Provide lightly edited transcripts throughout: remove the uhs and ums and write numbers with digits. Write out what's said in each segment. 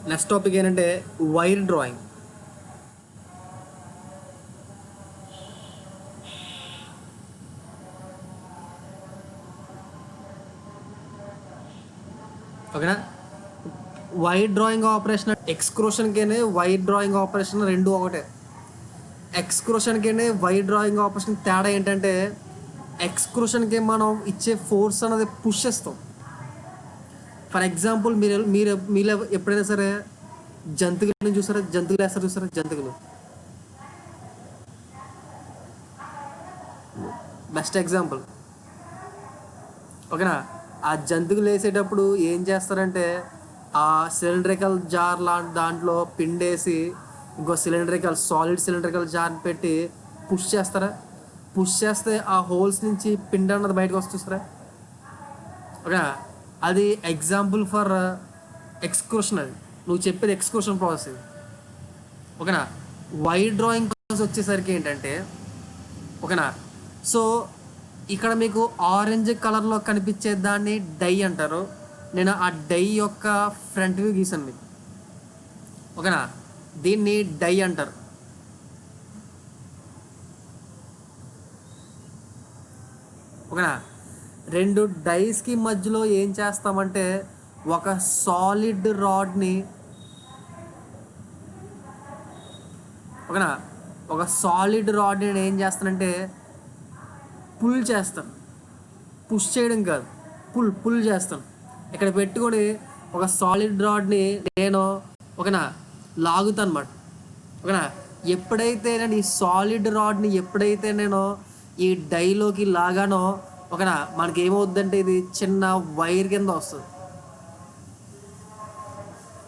Next topic ఏంటంటే wire drawing. ఓకేనా. Wire drawing operation ఎక్స్క్రూషన్కి వైర్ డ్రాయింగ్ ఆపరేషన్ రెండు ఒకటే. ఎక్స్క్రూషన్కి వైర్ డ్రాయింగ్ ఆపరేషన్ తేడా ఏంటంటే ఎక్స్క్రూషన్కి మనం ఇచ్చే ఫోర్స్ అనేది పుష్ చేస్తాం. ఫర్ ఎగ్జాంపుల్ మీరు మీరు మీరు ఎప్పుడైనా సరే జంతువులను చూసారా, జంతువులు వేస్తారు చూసారా, జంతువులు బెస్ట్ ఎగ్జాంపుల్. ఓకేనా. ఆ జంతువులు వేసేటప్పుడు ఏం చేస్తారంటే ఆ సిలిండ్రికల్ జార్ లాంటి దాంట్లో పిండేసి ఇంకో సాలిడ్ సిలిండ్రికల్ జార్ పెట్టి పుష్ చేస్తారా. పుష్ చేస్తే ఆ హోల్స్ నుంచి పిండి అన్నది బయటకు వస్తుంటారా. ఓకేనా. అది ఎగ్జాంపుల్ ఫర్ ఎక్స్క్రూషన్. అది నువ్వు చెప్పేది ఎక్స్క్రూషన్ ప్రాసెస్ ఇది. ఓకేనా. వైర్ డ్రాయింగ్ ప్రాసెస్ వచ్చేసరికి ఏంటంటే ఓకేనా. సో ఇక్కడ మీకు ఆరెంజ్ కలర్లో కనిపించే దాన్ని డై అంటారు. నేను ఆ డై యొక్క ఫ్రంట్ వ్యూ గీసాను మీకు. ఓకేనా. దీన్ని డై అంటారు. ఓకేనా. రెండు డైస్కి మధ్యలో ఏం చేస్తామంటే ఒక సాలిడ్ రాడ్ని ఓకేనా ఒక సాలిడ్ రాడ్ని నేను ఏం చేస్తానంటే పుల్ చేస్తాను. పుష్ చేయడం కాదు, పుల్ చేస్తాను. ఇక్కడ పెట్టుకొని ఒక సాలిడ్ రాడ్ని నేను ఓకేనా లాగుతాను అన్నమాట. ఓకేనా. ఎప్పుడైతే నేను ఈ సాలిడ్ రాడ్ని నేను ఈ డైలోకి లాగానో ఓకేనా మనకి ఏమవుద్దంటే ఇది చిన్న వైర్ కింద వస్తుంది.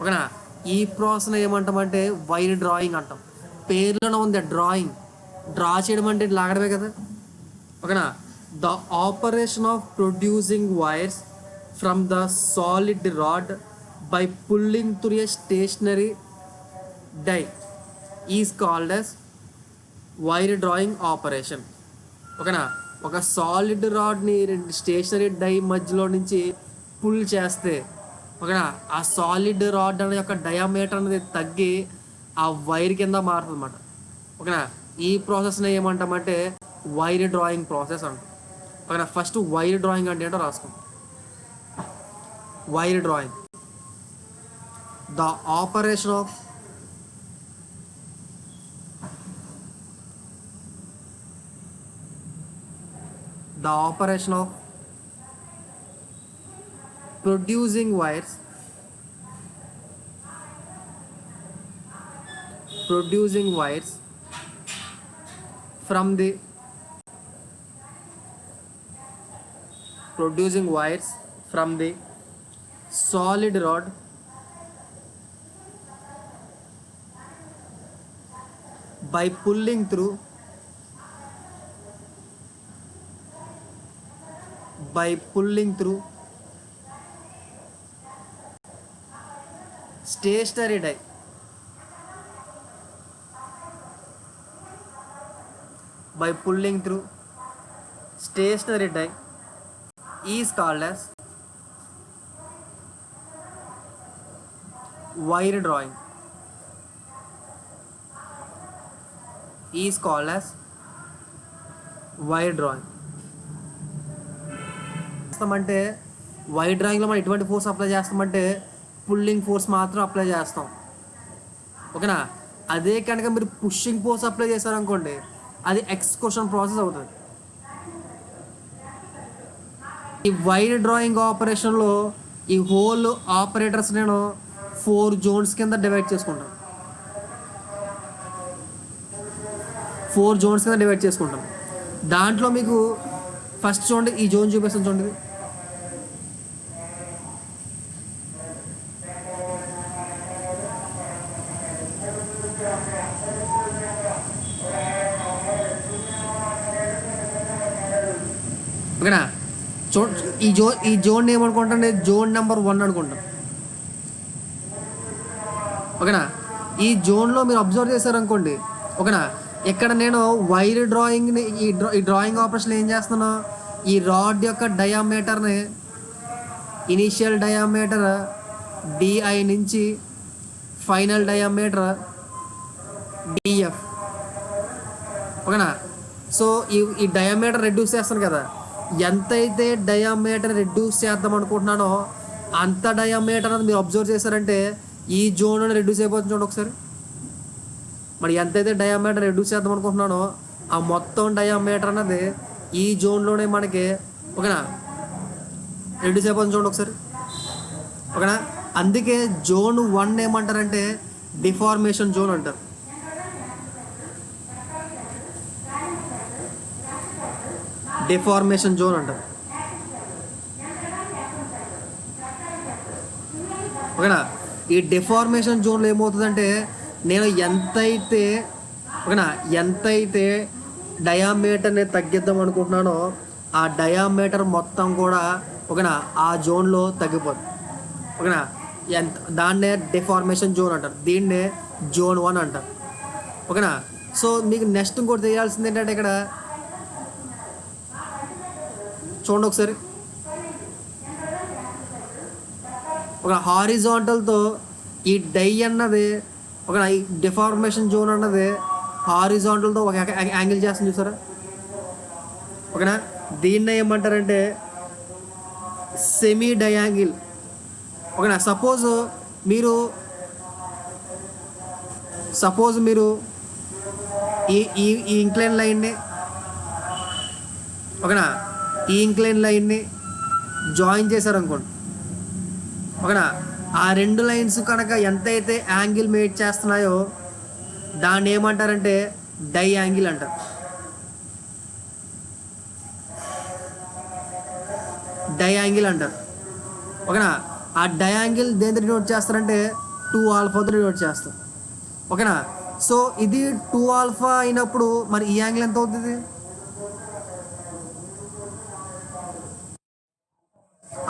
ఓకేనా. ఈ ప్రాసెస్ ఏమంటామంటే వైర్ డ్రాయింగ్ అంటాం. పేర్లోనే ఉంది డ్రాయింగ్. డ్రా చేయడం అంటే లాగడమే కదా. ఓకేనా. The operation of producing wires from the solid rod by pulling through a stationary die is called as wire drawing operation. ఓకేనా. ఒక సాలిడ్ రాడ్ని రెండు స్టేషనరీ డై మధ్యలో నుంచి పుల్ చేస్తే ఓకేనా ఆ సాలిడ్ రాడ్ అనే యొక్క డయామీటర్ అనేది తగ్గి ఆ వైర్ కింద మారుతుంది అన్నమాట. ఓకేనా. ఈ ప్రాసెస్ని ఏమంటామంటే వైర్ డ్రాయింగ్ ప్రాసెస్ అంటాం. ఓకేనా. ఫస్ట్ వైర్ డ్రాయింగ్ అంటే ఏంటో రాసుకో. Wire drawing the operation of producing wires from the solid rod by pulling through stationary die is called as wire drawing. చేస్తామంటే వైర్ డ్రాయింగ్లో మనం ఎటువంటి ఫోర్స్ అప్లై చేస్తామంటే పుల్లింగ్ ఫోర్స్ మాత్రం అప్లై చేస్తాం. ఓకేనా. అదే కనుక మీరు పుషింగ్ ఫోర్స్ అప్లై చేశారనుకోండి అది ఎక్స్క్రూషన్ ప్రాసెస్ అవుతుంది. ఈ వైర్ డ్రాయింగ్ ఆపరేషన్లో ఈ హోల్ ఆపరేటర్స్ నేను 4 జోన్స్ కింద డివైడ్ చేసుకుంటాను. 4 జోన్స్ కింద డివైడ్ చేసుకుంటాను. దాంట్లో మీకు ఫస్ట్ చూడండి, ఈ జోన్ చూపిస్తాను చూడండి. ఓకేనా. ఈ జోన్ ఏమనుకుంటాను, జోన్ నెంబర్ 1 అనుకుంటాను. ఓకేనా. ఈ జోన్లో మీరు అబ్జర్వ్ చేశారనుకోండి ఓకేనా. ఇక్కడ నేను వైర్ డ్రాయింగ్ని ఈ డ్రాయింగ్ ఆపరేషన్ ఏం చేస్తున్నాను, ఈ రాడ్ యొక్క డయామీటర్ని ఇనీషియల్ డయామీటర్ డిఐ నుంచి ఫైనల్ డయామీటర్ డిఎఫ్. ఓకేనా. సో ఈ డయామీటర్ రెడ్యూస్ చేస్తాను కదా, ఎంతైతే డయామీటర్ రెడ్యూస్ చేద్దాం అనుకుంటున్నానో అంత డయామీటర్ అనేది మీరు అబ్జర్వ్ చేశారంటే ఈ జోన్లోనే రెడ్యూస్ అయిపోతుంది. చూడండి ఒకసారి. మరి ఎంతైతే డయామీటర్ రెడ్యూస్ చేద్దాం అనుకుంటున్నానో ఆ మొత్తం డయామీటర్ అనేది ఈ జోన్లోనే మనకి ఓకేనా రెడ్యూస్ అయిపోతుంది. చూడండి ఒకసారి. ఓకేనా. అందుకే జోన్ 1 ఏమంటారంటే డిఫార్మేషన్ జోన్ అంటారు. డిఫార్మేషన్ జోన్ అంటారు. ఓకేనా. ఈ డిఫార్మేషన్ జోన్లో ఏమవుతుందంటే నేను ఎంతైతే డయామీటర్ని తగ్గిద్దాం అనుకుంటున్నానో ఆ డయామీటర్ మొత్తం కూడా ఓకేనా ఆ జోన్లో తగ్గిపోతుంది. ఓకేనా. దాన్నే డిఫార్మేషన్ జోన్ అంటారు, దీన్నే జోన్ 1 అంటారు. ఓకేనా. సో మీకు నెక్స్ట్ ఇంకోటి తెలియాల్సింది ఏంటంటే ఇక్కడ చూడండి ఒకసారి. ఒక హారిజాంటల్తో ఈ డై అన్నది ఒక ఈ డిఫార్మేషన్ జోన్ అన్నది హారిజాంటల్తో ఒక యాంగిల్ చేస్తుంది చూసారా. ఓకేనా. దీన్ని ఏమంటారంటే సెమీ డయాంగిల్. ఓకేనా. సపోజ్ మీరు ఈ ఈ ఇంక్లైన్ లైన్ని ఓకేనా ఈ ఇంక్లైన్ లైన్ని జాయిన్ చేశారనుకోండి. ఓకేనా. ఆ రెండు లైన్స్ కనుక ఎంతైతే యాంగిల్ మేడ్ చేస్తున్నాయో దాన్ని ఏమంటారంటే డై యాంగిల్ అంటారు. డై యాంగిల్ అంటారు. ఓకేనా. ఆ డై యాంగిల్ దేంతో డినోట్ చేస్తారంటే 2α డినోట్ చేస్తారు. ఓకేనా. సో ఇది 2α అయినప్పుడు మరి ఈ యాంగిల్ ఎంత అవుతుంది?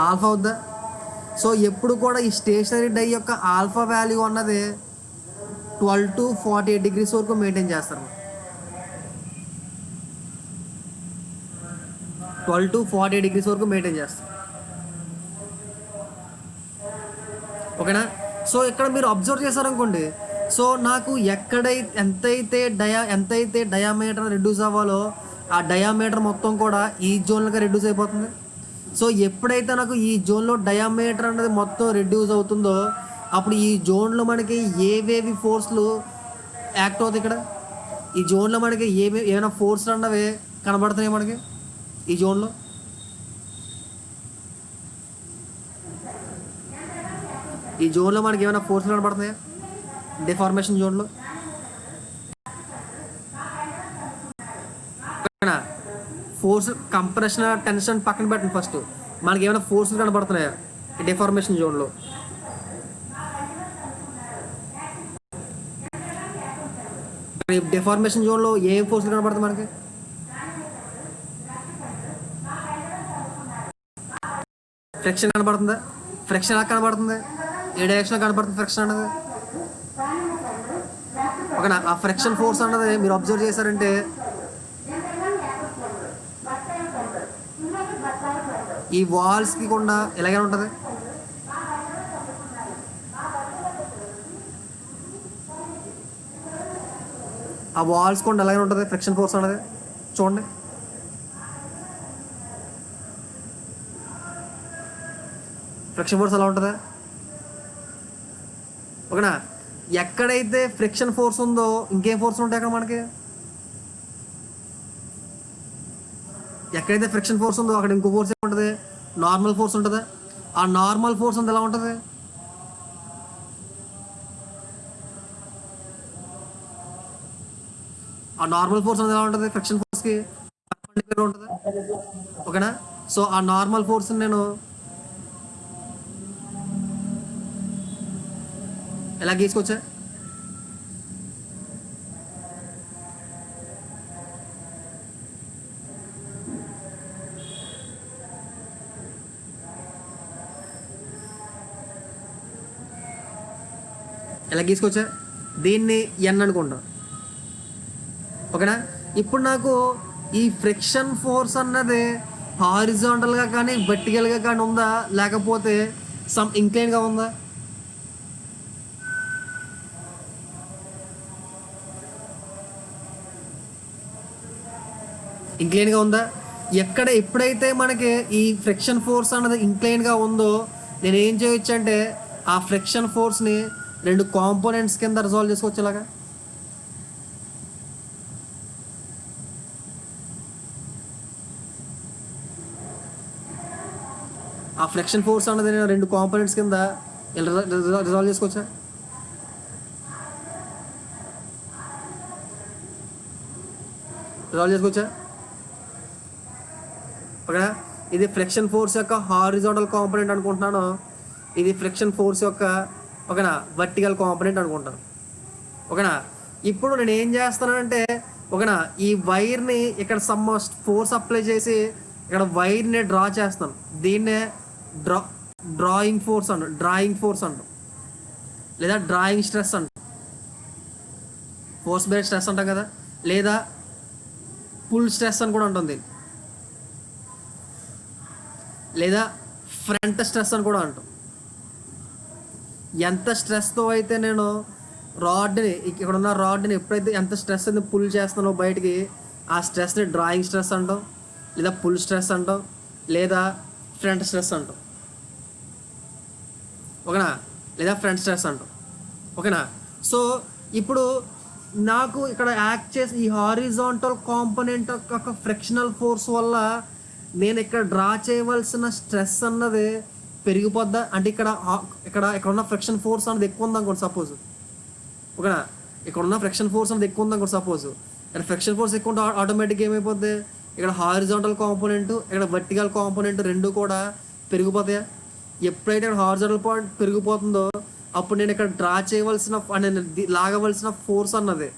ఆల్ఫా అవుద్దా? సో ఎప్పుడు కూడా ఈ స్టేషనరీ డై యొక్క ఆల్ఫా వాల్యూ అన్నది 12 to 48 degrees వరకు మెయింటైన్ చేస్తారు. 12 to 48 degrees వరకు మెయింటైన్ చేస్తారు. ఓకేనా. సో ఇక్కడ మీరు అబ్జర్వ్ చేశారనుకోండి. సో నాకు ఎంతైతే డయామీటర్ రెడ్యూస్ అవ్వాలో ఆ డయామీటర్ మొత్తం కూడా ఈ జోన్లుగా రెడ్యూస్ అయిపోతుంది. సో ఎప్పుడైతే నాకు ఈ జోన్లో డయామీటర్ అనేది మొత్తం రెడ్యూస్ అవుతుందో అప్పుడు ఈ జోన్లో మనకి ఏవేవి ఫోర్స్లు యాక్ట్ అవుతాయి. ఇక్కడ ఈ జోన్లో మనకి ఏమైనా ఫోర్స్లు అన్నవి కనబడుతున్నాయి మనకి ఈ జోన్లో. మనకి ఏమైనా ఫోర్స్లు కనబడుతున్నాయా డిఫార్మేషన్ జోన్లో? ఫోర్స్ కంప్రెషన్ టెన్షన్ పక్కన పెట్టండి. ఫస్ట్ మనకి ఏమైనా ఫోర్స్లు కనబడుతున్నాయా డిఫార్మేషన్ జోన్లో? డిఫార్మేషన్ జోన్లో ఏ ఫోర్స్లు కనబడుతుంది మనకి? ఫ్రిక్షన్ కనబడుతుందా? ఫ్రిక్షన్ ఎలా కనబడుతుంది? ఏ డైరెక్షన్ కనబడుతుంది ఫ్రిక్షన్ అన్నది? ఓకేనా. ఆ ఫ్రిక్షన్ ఫోర్స్ అన్నది మీరు అబ్జర్వ్ చేశారంటే ఈ వాల్స్కి కూడా ఎలాగే ఉంటుంది. ఆ వాల్స్ కూడా ఎలాగే ఉంటుంది ఫ్రిక్షన్ ఫోర్స్ అన్నది. చూడండి. ఫ్రిక్షన్ ఫోర్స్ ఎలా ఉంటుందా? ఓకేనా. ఎక్కడైతే ఫ్రిక్షన్ ఫోర్స్ ఉందో ఇంకేం ఫోర్స్ ఉంటాయి అక్కడ మనకి? ఎక్కడైతే ఫ్రిక్షన్ ఫోర్స్ ఉందో అక్కడ ఇంకో ఫోర్స్ ఏముంటుంది? నార్మల్ ఫోర్స్ ఉంటుంది. ఆ నార్మల్ ఫోర్స్ అంత ఎలా ఉంటుంది? ఆ నార్మల్ ఫోర్స్ అనేది ఎలా ఉంటుంది? ఫ్రిక్షన్ ఫోర్స్కి ఉంటుంది. ఓకేనా. సో ఆ నార్మల్ ఫోర్స్ నేను ఎలా గీసుకొచ్చా? ఎలా గీసుకొచ్చా? దీన్ని ఎన్ అనుకుంటాం. ఓకేనా. ఇప్పుడు నాకు ఈ ఫ్రిక్షన్ ఫోర్స్ అన్నది హారిజాంటల్గా కానీ వర్టికల్గా కానీ ఉందా లేకపోతే సమ్ ఇంక్లైన్గా ఉందా? ఇంక్లైన్గా ఉందా? ఎక్కడ ఎప్పుడైతే మనకి ఈ ఫ్రిక్షన్ ఫోర్స్ అన్నది ఇంక్లైన్గా ఉందో నేను ఏం చేయొచ్చు అంటే ఆ ఫ్రిక్షన్ ఫోర్స్ని రెండు కాంపోనెంట్స్ కింద రిజాల్వ్ చేసుకోవచ్చు. ఇలాగా ఆ ఫ్రిక్షన్ ఫోర్స్ అన్నది నేను రెండు కాంపోనెంట్స్ కింద రిజాల్వ్ చేసుకోవచ్చా? రిజాల్వ్ చేసుకోవచ్చా? ఓకేనా? ఇది ఫ్రిక్షన్ ఫోర్స్ యొక్క హారిజాంటల్ కాంపోనెంట్ అనుకుంటున్నాను, ఇది ఫ్రిక్షన్ ఫోర్స్ యొక్క ఓకేనా వర్టికల్ కాంపోనెంట్ అనుకుంటాను. ఓకేనా? ఇప్పుడు నేను ఏం చేస్తానంటే ఓకేనా ఈ వైర్ని ఇక్కడ సమ్ ఫోర్స్ అప్లై చేసి ఇక్కడ వైర్ని డ్రా చేస్తాను. దీన్నే డ్రా డ్రాయింగ్ ఫోర్స్ అంటాం లేదా డ్రాయింగ్ స్ట్రెస్ అంటాం. ఫోర్స్ బేస్డ్ స్ట్రెస్ అంటాం కదా, లేదా పుల్ స్ట్రెస్ అని కూడా ఉంటుంది, లేదా ఫ్రంట్ స్ట్రెస్ అని కూడా అంటాం. ఎంత స్ట్రెస్తో అయితే నేను రాడ్ని ఇక్కడ ఉన్న రాడ్ని ఎప్పుడైతే ఎంత స్ట్రెస్ అయితే పుల్ చేస్తానో బయటికి, ఆ స్ట్రెస్ని డ్రాయింగ్ స్ట్రెస్ అంటాం, లేదా పుల్ స్ట్రెస్ అంటాం, లేదా ఫ్రంట్ స్ట్రెస్ అంటాం. ఓకేనా? లేదా ఫ్రంట్ స్ట్రెస్ అంటాం. ఓకేనా? సో ఇప్పుడు నాకు ఇక్కడ యాక్ట్ చేసి ఈ హారిజాంటల్ కాంపోనెంట్ యొక్క ఫ్రిక్షనల్ ఫోర్స్ వల్ల నేను ఇక్కడ డ్రా చేయవలసిన స్ట్రెస్ అన్నది పెరిగిపోద్దా? అంటే ఇక్కడ ఇక్కడ ఇక్కడ ఉన్న ఫ్రిక్షన్ ఫోర్స్ అన్నది ఎక్కువ ఉందనుకోండి సపోజ్. ఓకేనా? ఇక్కడ ఉన్న ఫ్రిక్షన్ ఫోర్స్ అన్నది ఎక్కువ ఉందనుకోండి సపోజ్. ఇక్కడ ఫ్రిక్షన్ ఫోర్స్ ఎక్కువ ఉంటే ఆటోమేటిక్గా ఏమైపోద్ది, ఇక్కడ హారిజాంటల్ కాంపోనెంట్ ఇక్కడ వర్టికల్ కాంపోనెంట్ రెండు కూడా పెరిగిపోతాయా? ఎప్పుడైతే ఇక్కడ హారిజాంటల్ పాయింట్ పెరిగిపోతుందో అప్పుడు నేను ఇక్కడ డ్రా చేయవలసిన నేను లాగవలసిన ఫోర్స్ అన్నది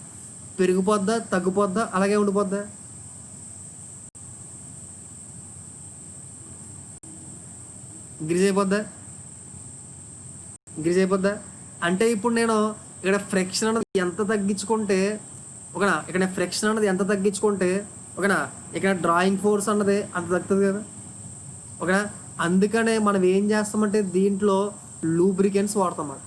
పెరిగిపోద్దా తగ్గిపోద్దా అలాగే ఉండిపోద్దా? ఇంక్రీజ్ అయిపోద్దా? అంటే ఇప్పుడు నేను ఇక్కడ ఫ్రిక్షన్ అనేది ఎంత తగ్గించుకుంటే ఓకేనా, ఇక్కడ ఫ్రిక్షన్ అనేది ఎంత తగ్గించుకుంటే ఓకేనా ఇక్కడ డ్రాయింగ్ ఫోర్స్ అన్నది అంత తగ్గుతుంది కదా. ఓకేనా? అందుకనే మనం ఏం చేస్తామంటే దీంట్లో లూబ్రికెంట్స్ వాడతాం మనం.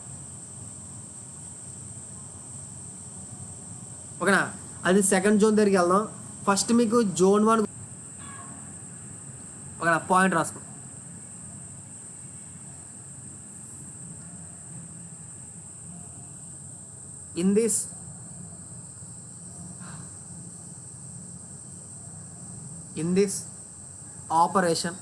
ఓకేనా? అది సెకండ్ జోన్ దగ్గరికి వెళ్దాం. ఫస్ట్ మీకు జోన్ 1 ఓకేనా పాయింట్ రాసుకో. In this operation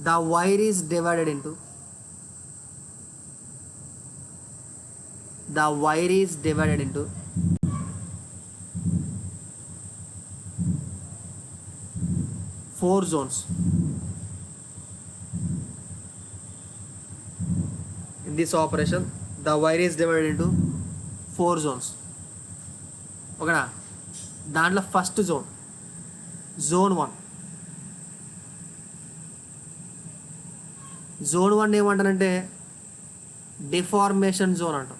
the wire is divided into 4 zones. In this operation the wire is divided into 4 zones. ఓకేనా? దాంట్లో ఫస్ట్ జోన్ జోన్ 1 ఏమంటానంటే డిఫార్మేషన్ జోన్ అంటాం.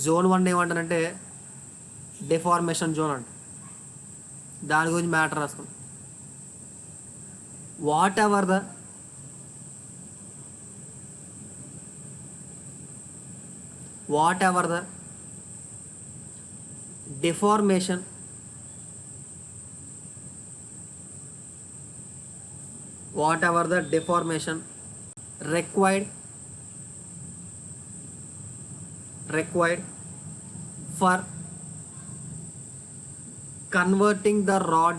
జోన్ 1 ఏమంటానంటే డిఫార్మేషన్ జోన్ అంట. దాని గురించి మ్యాటర్ రాసుకుంటాం. whatever the deformation required for converting the rod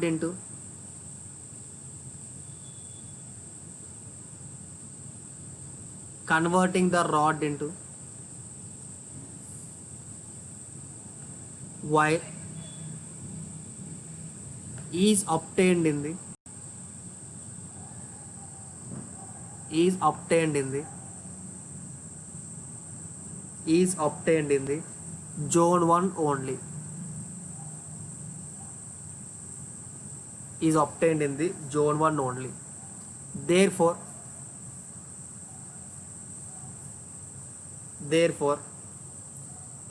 into wire is obtained in the zone 1 only. Is obtained in the zone 1 only. Therefore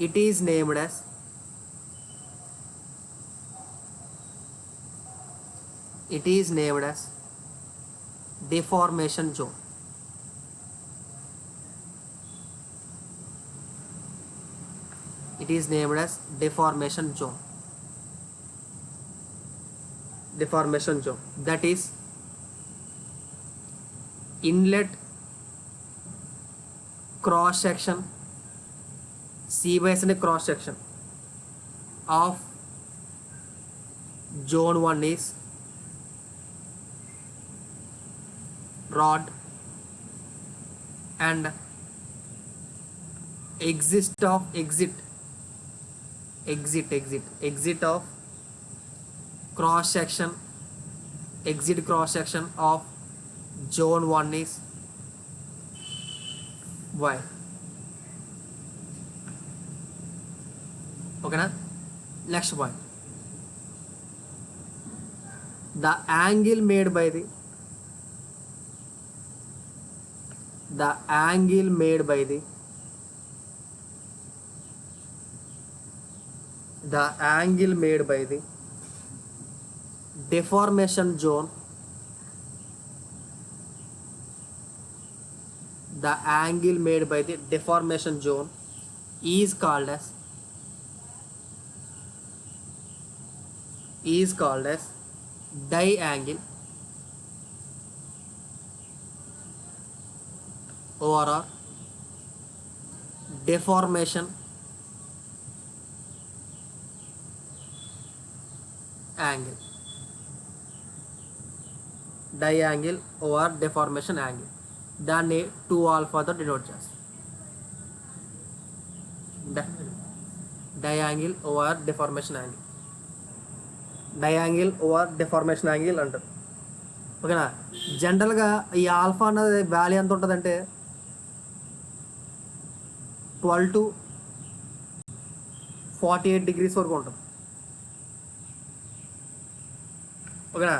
it is named as deformation zone. It is named as deformation zone. Deformation zone, that is inlet cross section, C base and cross section of zone 1 is rod, and exit of cross section, exit cross section of zone 1 is y. Okay na? Next point, the angle made by the deformation zone, the angle made by the deformation zone is called as diangle or deformation angle. Diangle or deformation angle, దాన్ని 2 ఆల్ఫాతో denote చేస్తాం. డయాంగిల్ over డెఫార్మేషన్ angle అంటారు. ఓకేనా? జనరల్గా ఈ alpha అన్నది value ఎంత ఉంటుందంటే 12 to 48 degrees వరకు ఉంటుంది. ఓకేనా?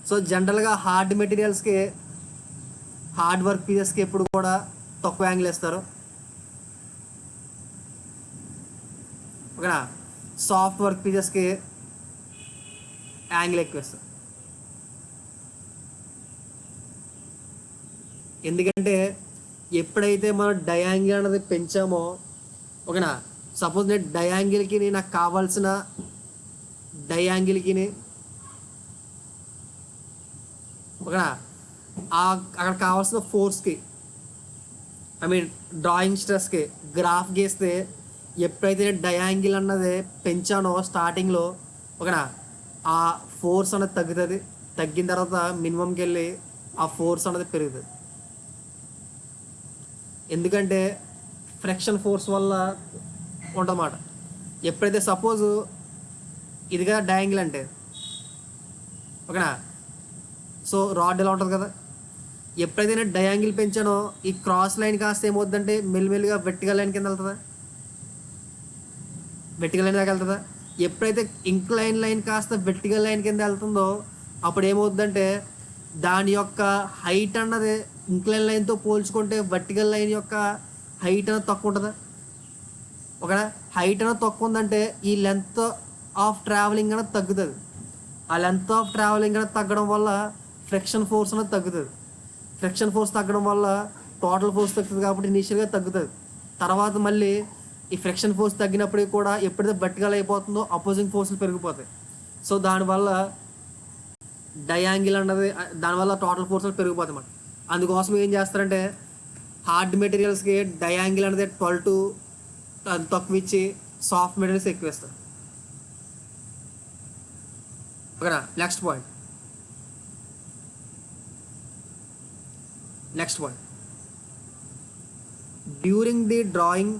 సో జనరల్గా హార్డ్ మెటీరియల్స్కి, హార్డ్ వర్క్ పీసెస్కి ఎప్పుడు కూడా తక్కువ యాంగిల్ వేస్తారు. ఓకేనా? సాఫ్ట్ వర్క్ పీసెస్కి యాంగిల్ ఎక్కువ వేస్తారు. ఎందుకంటే ఎప్పుడైతే మనం డయాంగిల్ అనేది పెంచామో, ఓకేనా, సపోజ్ నేను డయాంగిల్కి నాకు కావాల్సిన డయాంగిల్కి ఓకేనా అక్కడ కావాల్సిన ఫోర్స్కి, ఐ మీన్ డ్రాయింగ్ స్ట్రెస్కి గ్రాఫ్ గీస్తే ఎప్పుడైతే డయాంగిల్ అన్నది పెంచానో స్టార్టింగ్లో, ఓకేనా, ఆ ఫోర్స్ అనేది తగ్గుతుంది. తగ్గిన తర్వాత మినిమంకి వెళ్ళి ఆ ఫోర్స్ అనేది పెరుగుతుంది. ఎందుకంటే ఫ్రిక్షన్ ఫోర్స్ వల్ల ఉంటుందన్నమాట. ఎప్పుడైతే సపోజు ఇదిగా డయాంగిల్ అంటే, ఓకేనా, సో రాడ్ ఎలా ఉంటుంది కదా, ఎప్పుడైతే నేను డయాంగిల్ పెంచానో ఈ క్రాస్ లైన్ కాస్త ఏమవుతుందంటే మెల్లిమెల్లిగా వెర్టికల్ లైన్ కింద వెళ్తుందా, వెర్టికల్ లైన్ దాకా వెళ్తుందా. ఎప్పుడైతే ఇంక్లైన్ లైన్ కాస్త వెర్టికల్ లైన్ కింద వెళ్తుందో అప్పుడు ఏమవుతుందంటే దాని యొక్క హైట్ అన్నది ఇంక్లైన్ లైన్తో పోల్చుకుంటే వర్టికల్ లైన్ యొక్క హైట్ అనేది తక్కువ ఉంటుందా. ఓకేనా? హైట్ అనేది తక్కువ ఉందంటే ఈ లెంత్ ఆఫ్ ట్రావెలింగ్ అనేది తగ్గుతుంది. ఆ లెంత్ ఆఫ్ ట్రావెలింగ్ అనేది తగ్గడం వల్ల ఫ్రిక్షన్ ఫోర్స్ అనేది తగ్గుతుంది. ఫ్రిక్షన్ ఫోర్స్ తగ్గడం వల్ల టోటల్ ఫోర్స్ తగ్గుతుంది. కాబట్టి ఇనీషియల్గా తగ్గుతుంది. తర్వాత మళ్ళీ ఈ ఫ్రిక్షన్ ఫోర్స్ తగ్గినప్పటికీ కూడా ఎప్పుడైతే వర్టికల్ అయిపోతుందో అపోజింగ్ ఫోర్స్లు పెరిగిపోతాయి. సో దానివల్ల డయాంగిల్ అన్నది, దానివల్ల టోటల్ ఫోర్స్లు పెరిగిపోతాయి అన్నమాట. అందుకోసం ఏం చేస్తారంటే హార్డ్ మెటీరియల్స్కి డయాంగిల్ అనేది 12 to తక్కువ ఇచ్చి సాఫ్ట్ మెటీరియల్స్ ఎక్కువ ఇస్తారు. ఓకేనా? Next point during the drawing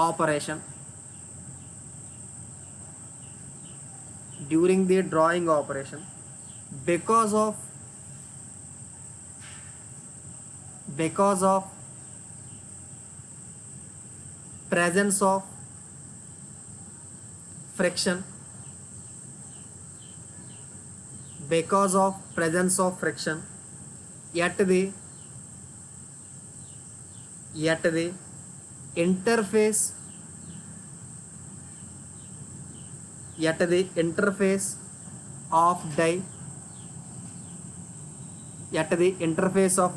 operation, because of presence of friction, at the interface at the interface of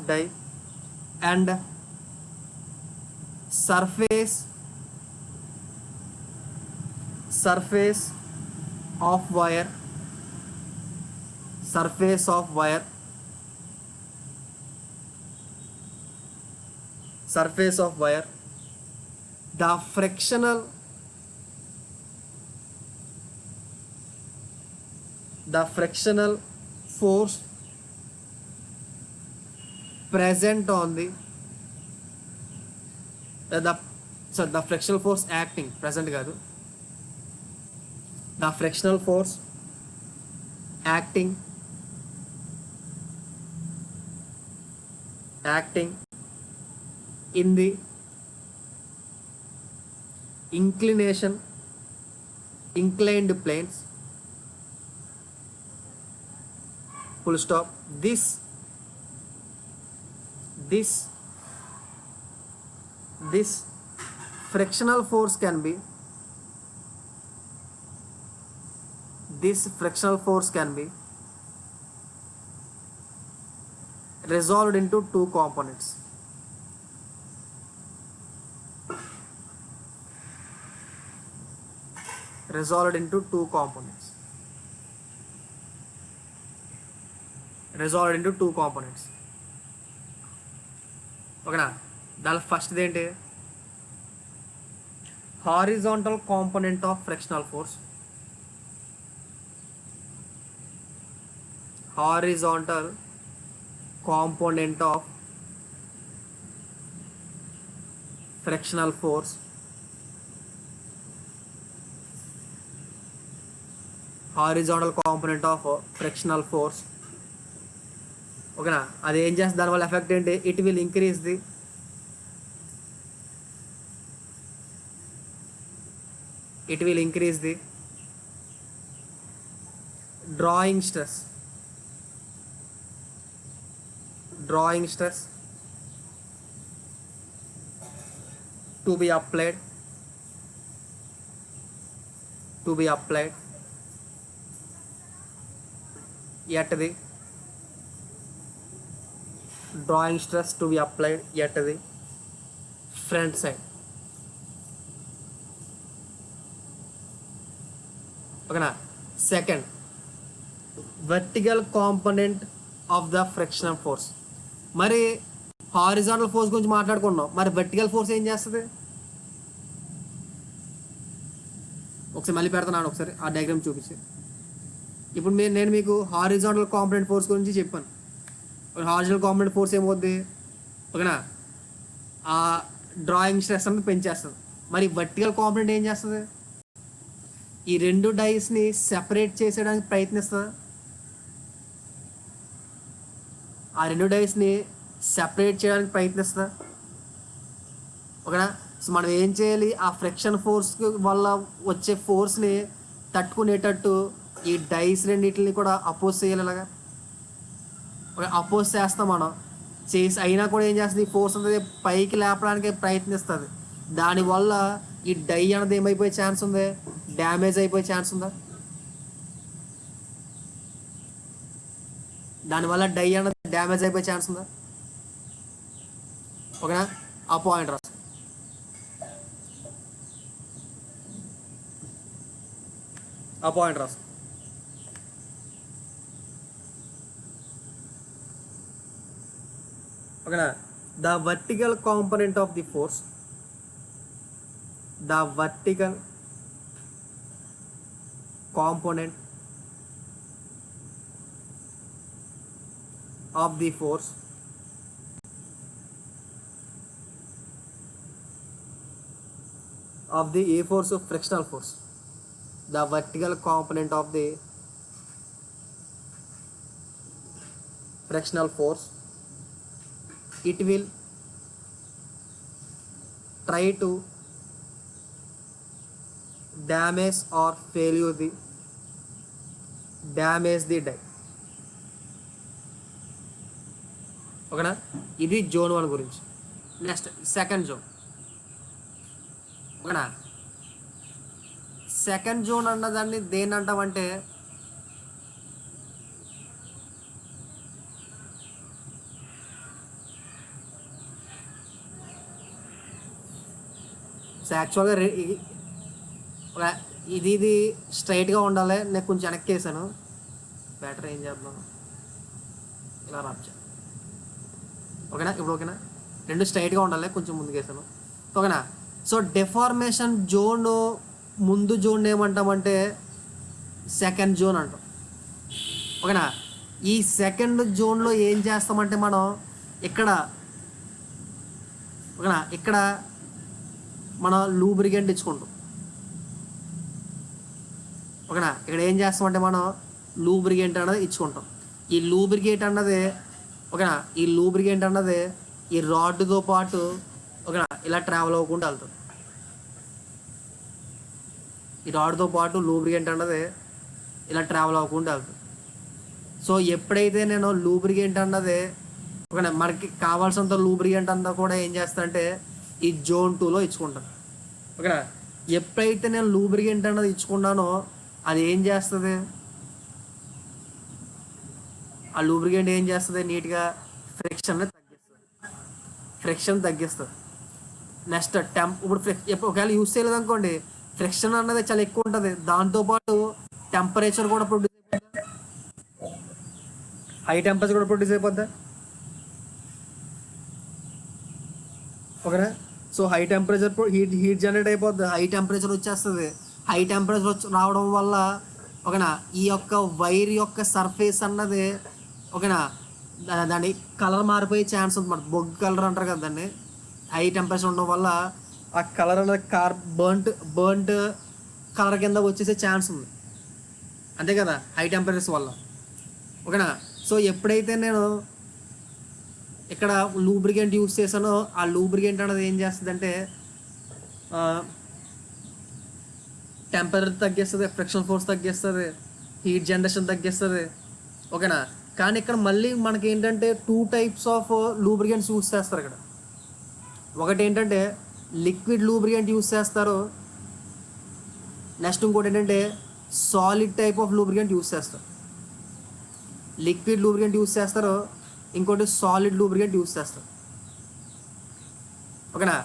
die and surface of wire the frictional force present on the frictional force acting present కాదు the frictional force acting in the inclined planes full stop. This frictional force can be resolved into two components. ఓకేనా దాని first ఏంటి horizontal component of frictional force horizontal component of frictional force ఓకేనా అది ఏం చేస్తుంది దానివల్ల effect ఏంటి it will increase the drawing stress to be applied at the front side. ఓకేనా second vertical component of the frictional force. మరి horizontal force గురించి మాట్లాడుకున్నాం, మరి వర్టికల్ ఫోర్స్ ఏం చేస్తుంది? ఒకసారి మళ్ళీ పెడతాను, ఒకసారి ఆ డయాగ్రామ్ చూపించి. ఇప్పుడు నేను మీకు హారిజాంటల్ కాంపోనెంట్ ఫోర్స్ గురించి చెప్పాను. హారిజాంటల్ కాంపోనెంట్ ఫోర్స్ ఏమవుద్ది? ఓకేనా, ఆ డ్రాయింగ్ స్ట్రెస్ అనేది పెంచేస్తుంది. మరి వర్టికల్ కాంపోనెంట్ ఏం చేస్తుంది? ఈ రెండు డైస్ని సెపరేట్ చేసేయడానికి ప్రయత్నిస్తుంది. ఓకేనా. సో మనం ఏం చేయాలి? ఆ ఫ్రిక్షన్ ఫోర్స్ వల్ల వచ్చే ఫోర్స్ని తట్టుకునేటట్టు ఈ డైస్ రెండింటిని కూడా అపోజ్ చేయాలి. ఇలాగా అపోజ్ చేస్తాం మనం. అయినా కూడా ఏం చేస్తుంది? ఫోర్స్ అనేది పైకి లేపడానికి ప్రయత్నిస్తుంది. దానివల్ల ఈ డై అనేది ఏమైపోయే ఛాన్స్ ఉంది? డ్యామేజ్ అయిపోయే ఛాన్స్ ఉందా? దానివల్ల డై అనేది డ్యామేజ్ అయిపోయే ఛాన్స్ ఉందా? ఓకేనా, ఆ పాయింట్ రాసు. ఓకేనా, the vertical component of the force, of the force of the a force of frictional force, the vertical component of the frictional force, it will try to damage or failure the die. ఓకేనా, ఇది zone 1 గురించి. Next second zone. ఓకేనా, second zone అన్నదాన్ని దేని అంటామంటే యాక్చువల్గా ఇది స్ట్రైట్గా ఉండాలి. నేను కొంచెం వెనక్కి వేసాను. బ్యాటరీ ఏం చేద్దాం, ఇలా రాచా. ఓకేనా, ఇప్పుడు ఓకేనా? రెండు స్ట్రైట్గా ఉండాలి, కొంచెం ముందుకు వేసాను. ఓకేనా? సో డెఫార్మేషన్ జోన్ ముందు జోన్ ఏమంటామంటే సెకండ్ జోన్ అంటాం. ఓకేనా? ఈ సెకండ్ జోన్లో ఏం చేస్తామంటే మనం ఇక్కడ ఓకేనా, ఇక్కడ మనం లూబ్రికెంట్ ఇచ్చుకుంటాం. ఓకేనా? ఇక్కడ ఏం చేస్తామంటే మనం లూబ్రికెంట్ అన్నది ఇచ్చుకుంటాం. ఈ లూబ్రికేట్ అన్నది ఓకేనా, ఈ లూబ్రికెంట్ అన్నది ఈ రాడ్తో పాటు ఓకేనా ఇలా ట్రావెల్ అవ్వకుండా వెళ్తుంది. ఈ రాడ్తో పాటు లూబ్రికెంట్ అన్నది ఇలా ట్రావెల్ అవ్వకుండా వెళ్తుంది. సో ఎప్పుడైతే నేను లూబ్రికెంట్ అన్నది ఓకేనా మనకి కావాల్సినంత లూబ్రికెంట్ అంతా కూడా ఏం చేస్తానంటే ఈ జోన్ 2లో ఇచ్చుకుంటాను. ఓకేనా? ఎప్పుడైతే నేను లూబ్రికెంట్ అన్నది ఇచ్చుకున్నానో అది ఏం చేస్తుంది, ఆ లూబ్రికెంట్ ఏం చేస్తుంది, నీట్గా ఫ్రిక్షన్ తగ్గిస్తుంది. నెక్స్ట్ ఇప్పుడు ఒకవేళ యూస్ చేయలేదు అనుకోండి, ఫ్రిక్షన్ అన్నది చాలా ఎక్కువ ఉంటుంది. దాంతోపాటు టెంపరేచర్ కూడా ప్రొడ్యూస్ అయిపోద్ది, హై టెంపరేచర్ కూడా ప్రొడ్యూస్ అయిపోద్ది. ఓకేనా? So high temperature heat generate అయిపోద్ది, హై టెంపరేచర్ వచ్చేస్తుంది. హై టెంపరేచర్ రావడం వల్ల ఓకేనా ఈ యొక్క వైర్ యొక్క సర్ఫేస్ అన్నది ఓకేనా దాని కలర్ మారిపోయే ఛాన్స్ ఉంది. బొగ్గు కలర్ అంటారు కదా దాన్ని. హై టెంపరేచర్ ఉండడం వల్ల ఆ కలర్ అనేది బర్ంట్ కలర్ కింద వచ్చేసే ఛాన్స్ ఉంది, అంతే కదా, హై టెంపరేచర్స్ వల్ల. ఓకేనా? సో ఎప్పుడైతే నేను ఇక్కడ లూబ్రికెంట్ యూస్ చేశానో ఆ లూబ్రికెంట్ అనేది ఏం చేస్తుందంటే టెంపరేచర్ తగ్గిస్తుంది, ఫ్రిక్షన్ ఫోర్స్ తగ్గిస్తుంది, హీట్ జనరేషన్ తగ్గిస్తుంది. ఓకేనా? కానీ ఇక్కడ మళ్ళీ మనకి ఏంటంటే 2 టైప్స్ ఆఫ్ లూబ్రికెంట్స్ యూస్ చేస్తారు ఇక్కడ. ఒకటి ఏంటంటే లిక్విడ్ లూబ్రికెంట్ యూస్ చేస్తారు. నెక్స్ట్ ఇంకోటి ఏంటంటే solid type of lubricant use చేస్తారు. లిక్విడ్ లూబ్రికెంట్ యూస్ చేస్తారు, ఇంకోటి సాలిడ్ లూబ్రికెంట్ యూస్ చేస్తారు. ఓకేనా?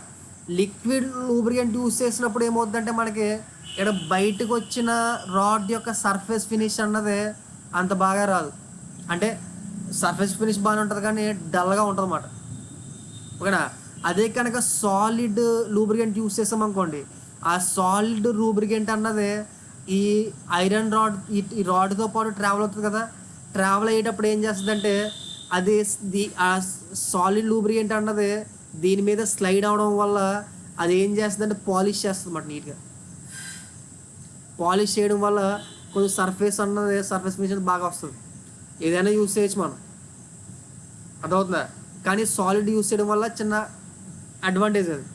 లిక్విడ్ లూబ్రికెంట్ యూస్ చేసినప్పుడు ఏమవుతుందంటే మనకి ఇక్కడ బయటకు వచ్చిన రాడ్ యొక్క సర్ఫేస్ ఫినిష్ అన్నది అంత బాగా రాదు. అంటే సర్ఫేస్ ఫినిష్ బాగానే ఉంటుంది కానీ డల్గా ఉంటుంది అన్నమాట. ఓకేనా? అదే కనుక సాలిడ్ లూబ్రికెంట్ యూస్ చేసాం అనుకోండి, ఆ సాలిడ్ లూబ్రికెంట్ అన్నది ఈ ఐరన్ రాడ్ ఈ రాడ్తో పాటు ట్రావెల్ అవుతుంది కదా. ట్రావెల్ అయ్యేటప్పుడు ఏం చేస్తుందంటే అది ఆ సాలిడ్ లూబ్రికెంట్ అన్నది దీని మీద స్లైడ్ అవడం వల్ల అది ఏం చేస్తుందంటే పాలిష్ చేస్తుంది అన్నమాట. నీట్గా పాలిష్ చేయడం వల్ల కొంచెం సర్ఫేస్ ఫినిష్ బాగా వస్తుంది. ఏదైనా యూస్ చేయొచ్చు మనం, అర్థమవుతుందా? కానీ సాలిడ్ యూస్ చేయడం వల్ల చిన్న అడ్వాంటేజ్ అది.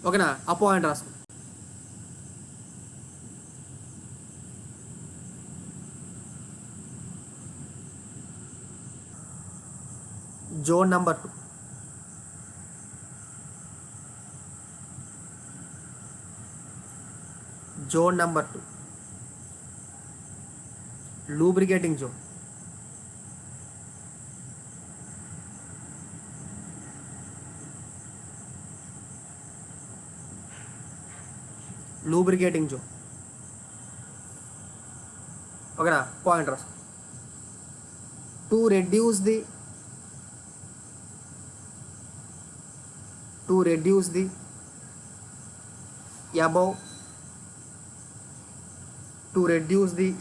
ఓకేనా? ఆ పాయింట్ రాసుకో. Zone number 2. Zone number 2 lubricating zone. Lubricating zone. ఓకేనా? పాయింట్ రాసుకో. To reduce the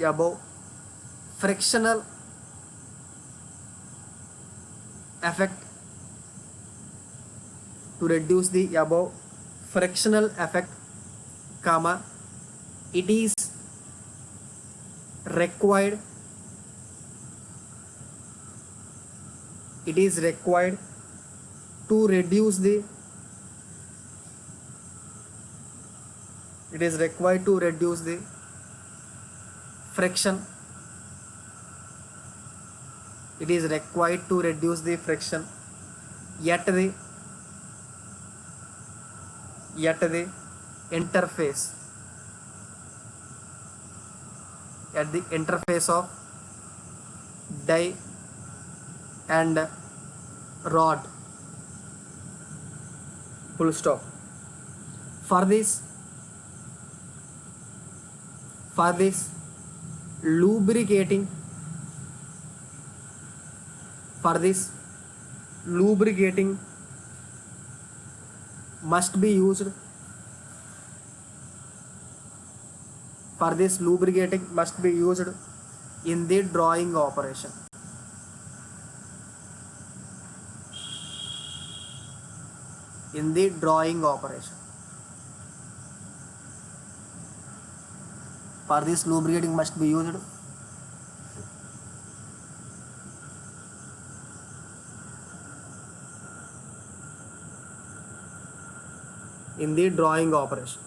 above frictional effect, comma, it is required to reduce the friction. Yet the interface, at the interface of die and rod, full stop. For this lubricating, for this lubricating must be used, for this lubricating must be used in the drawing operation. In the drawing operation. For this lubricating must be used in the drawing operation.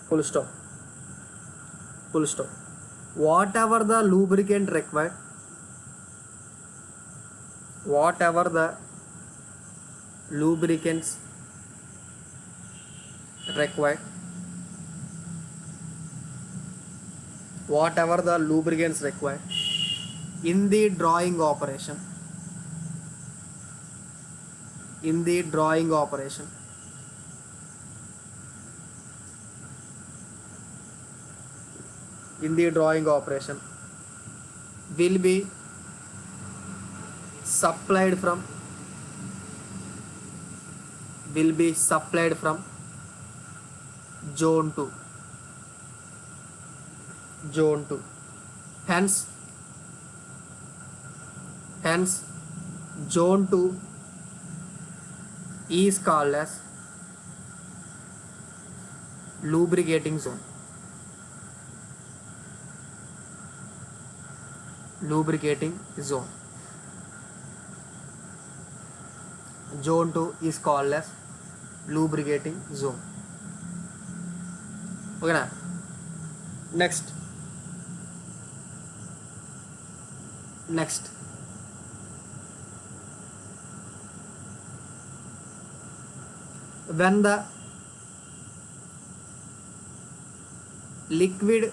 Full stop. Full stop. Whatever the lubricant required, whatever the lubricants required, whatever the lubricants required in the drawing operation, in the drawing operation, in the drawing operation will be supplied from, will be supplied from zone 2, zone 2. Hence zone 2 is called as lubricating zone. Lubricating zone. Zone 2 is called as lubricating zone. Okay na? Next when the liquid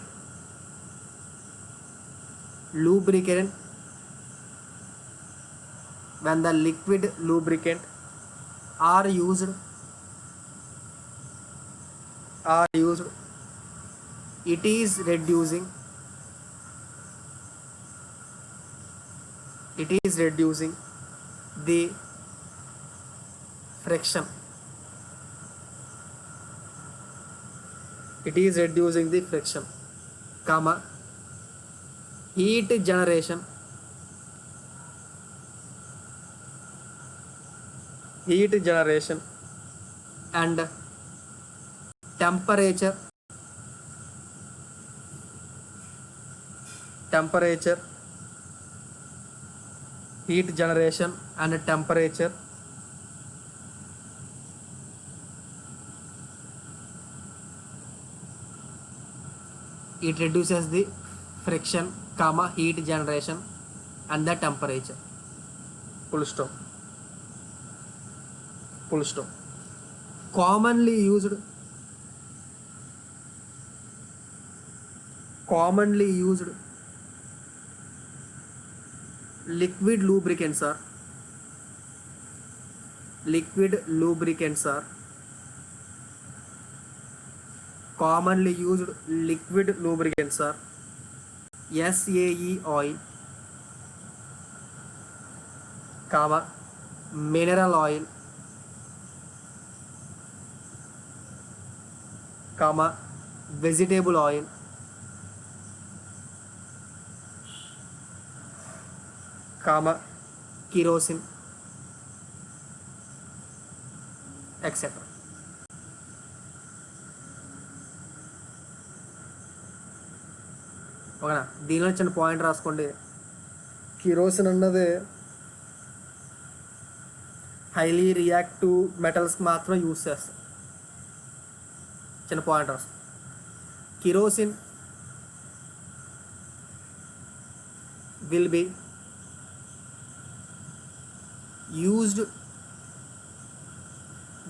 lubricant, when the liquid lubricant are used, it is reducing the friction, it is reducing the friction, comma, heat generation, and temperature, heat generation and temperature it reduces the friction, comma, heat generation and the temperature. Full stop. Full stop. Commonly used liquid lubricants are commonly used liquid lubricants are SAE oil, comma, mineral oil, comma, vegetable oil, comma, kerosene, etc. ఓకేనా? దీనిలో చిన్న point రాసుకోండి. Kerosene అన్నది highly reactive మెటల్స్కి మాత్రం use చేస్తాం. చిన్న point రాసుకో. Kerosene will be used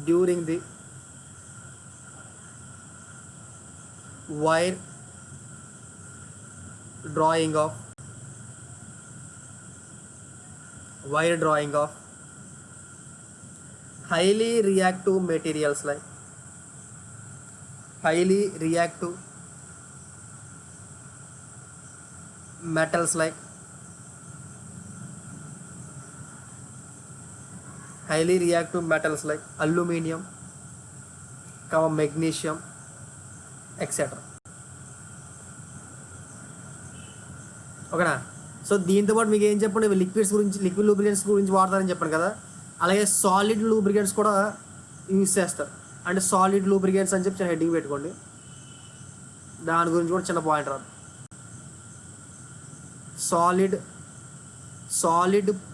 during the wire drawing of highly reactive materials like highly reactive metals like aluminum, magnesium, etc. ఓకేనా. సో దీంతో పాటు మీకు ఏం చెప్పండి, లిక్విడ్ లూబ్రికెంట్స్ గురించి వాడతారని చెప్పాను కదా, అలాగే సాలిడ్ లూబ్రికెంట్స్ కూడా యూజ్ చేస్తారు. అంటే సాలిడ్ లూబ్రికెంట్స్ అని చెప్పి హెడ్డింగ్ పెట్టుకోండి, దాని గురించి కూడా చిన్న పాయింట్ రాదు. Solid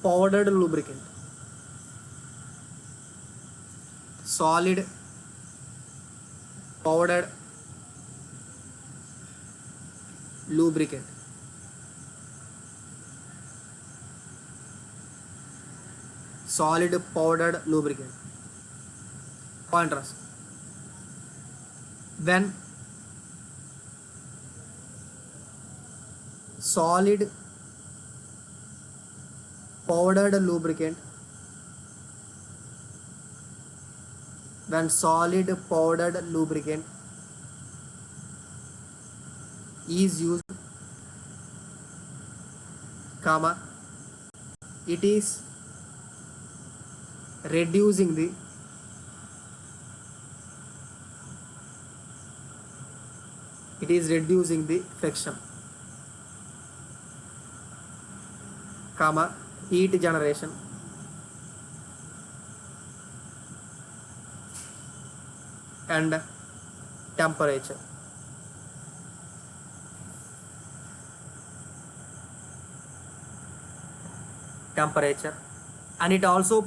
powdered lubricant, solid powdered lubricant. Solid powdered lubricant point రాసు. When solid powdered lubricant is used, it is reducing the friction, heat generation, and temperature. And it also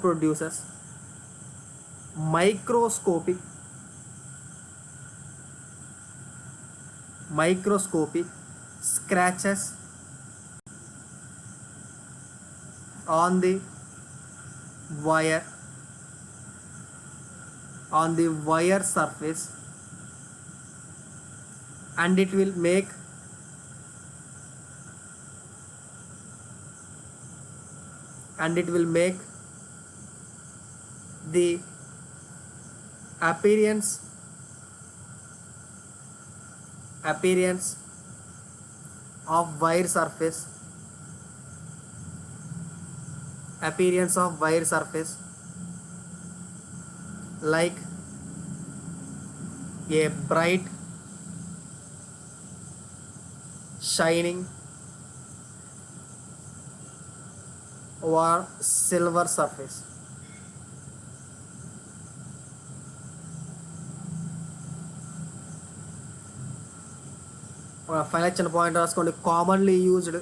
produces microscopic scratches on the wire surface, and it will make the appearance of wire surface like a bright shining or silver surface. Final చిన్న point రాసుకోండి. Commonly used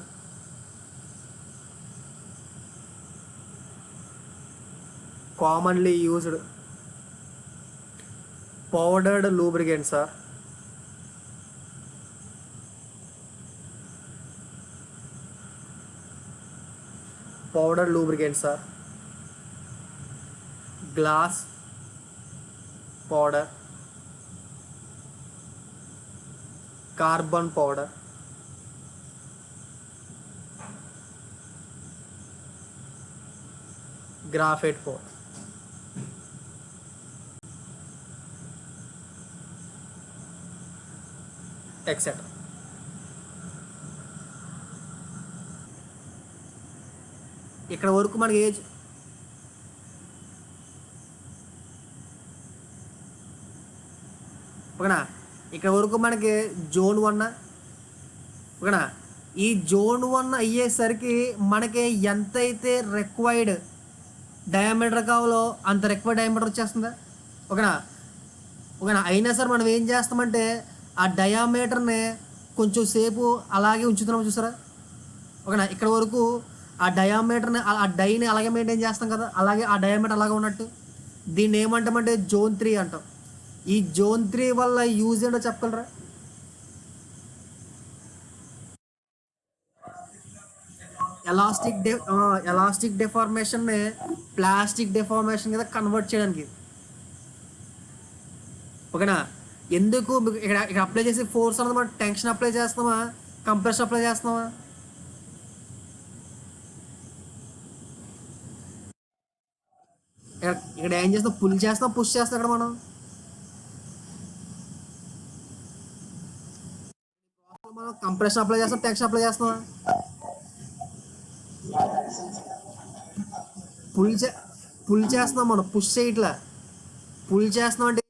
powdered lubricants are glass powder, carbon powder, graphite powder, etc. ఇక్కడ వరకు మనకి age ఓకేనా. ఇక్కడ వరకు మనకి zone 1 ఓకేనా. ఈ జోన్ 1 అయ్యేసరికి మనకి ఎంతైతే రిక్వైర్డ్ డయామీటర్ కావాలో అంత రిక్వైర్డ్ డయామీటర్ వచ్చేస్తుందా ఓకేనా. అయినా సరే మనం ఏం చేస్తామంటే ఆ డయామీటర్ని కొంచెం సేపు అలాగే ఉంచుతున్నాం చూసారా ఓకేనా. ఇక్కడ వరకు ఆ డయామీటర్ని ఆ డైని అలాగే మెయింటైన్ చేస్తాం కదా, అలాగే ఆ డయామీటర్ అలాగే ఉన్నట్టు దీన్ని ఏమంటామంటే జోన్ 3 అంటాం. ఈ జోన్ 3 వల్ల యూజ్ ఏంటో చెప్పగలరా? ఎలాస్టిక్ డెఫార్మేషన్ ప్లాస్టిక్ డెఫార్మేషన్ కింద కన్వర్ట్ చేయడానికి. ఓకేనా? ఎందుకు ఇక్కడ ఇక్కడ అప్లై చేసి ఫోర్స్ అన్నది మనం టెన్షన్ అప్లై చేస్తున్నామా, కంప్రెషన్ అప్లై చేస్తున్నామా? ఇక్కడ ఇక్కడ ఏం చేస్తాం? పుల్ చేస్తాం, పుష్ చేస్తాం. ఇక్కడ మనం కంప్రెషన్ అప్లై చేస్తాం, టెన్షన్ అప్లై చేస్తామా? పుల్ చే పుల్ చేస్తున్నాం, మనం పుష్ చేయట్లా. పుల్ చేస్తున్నాం అంటే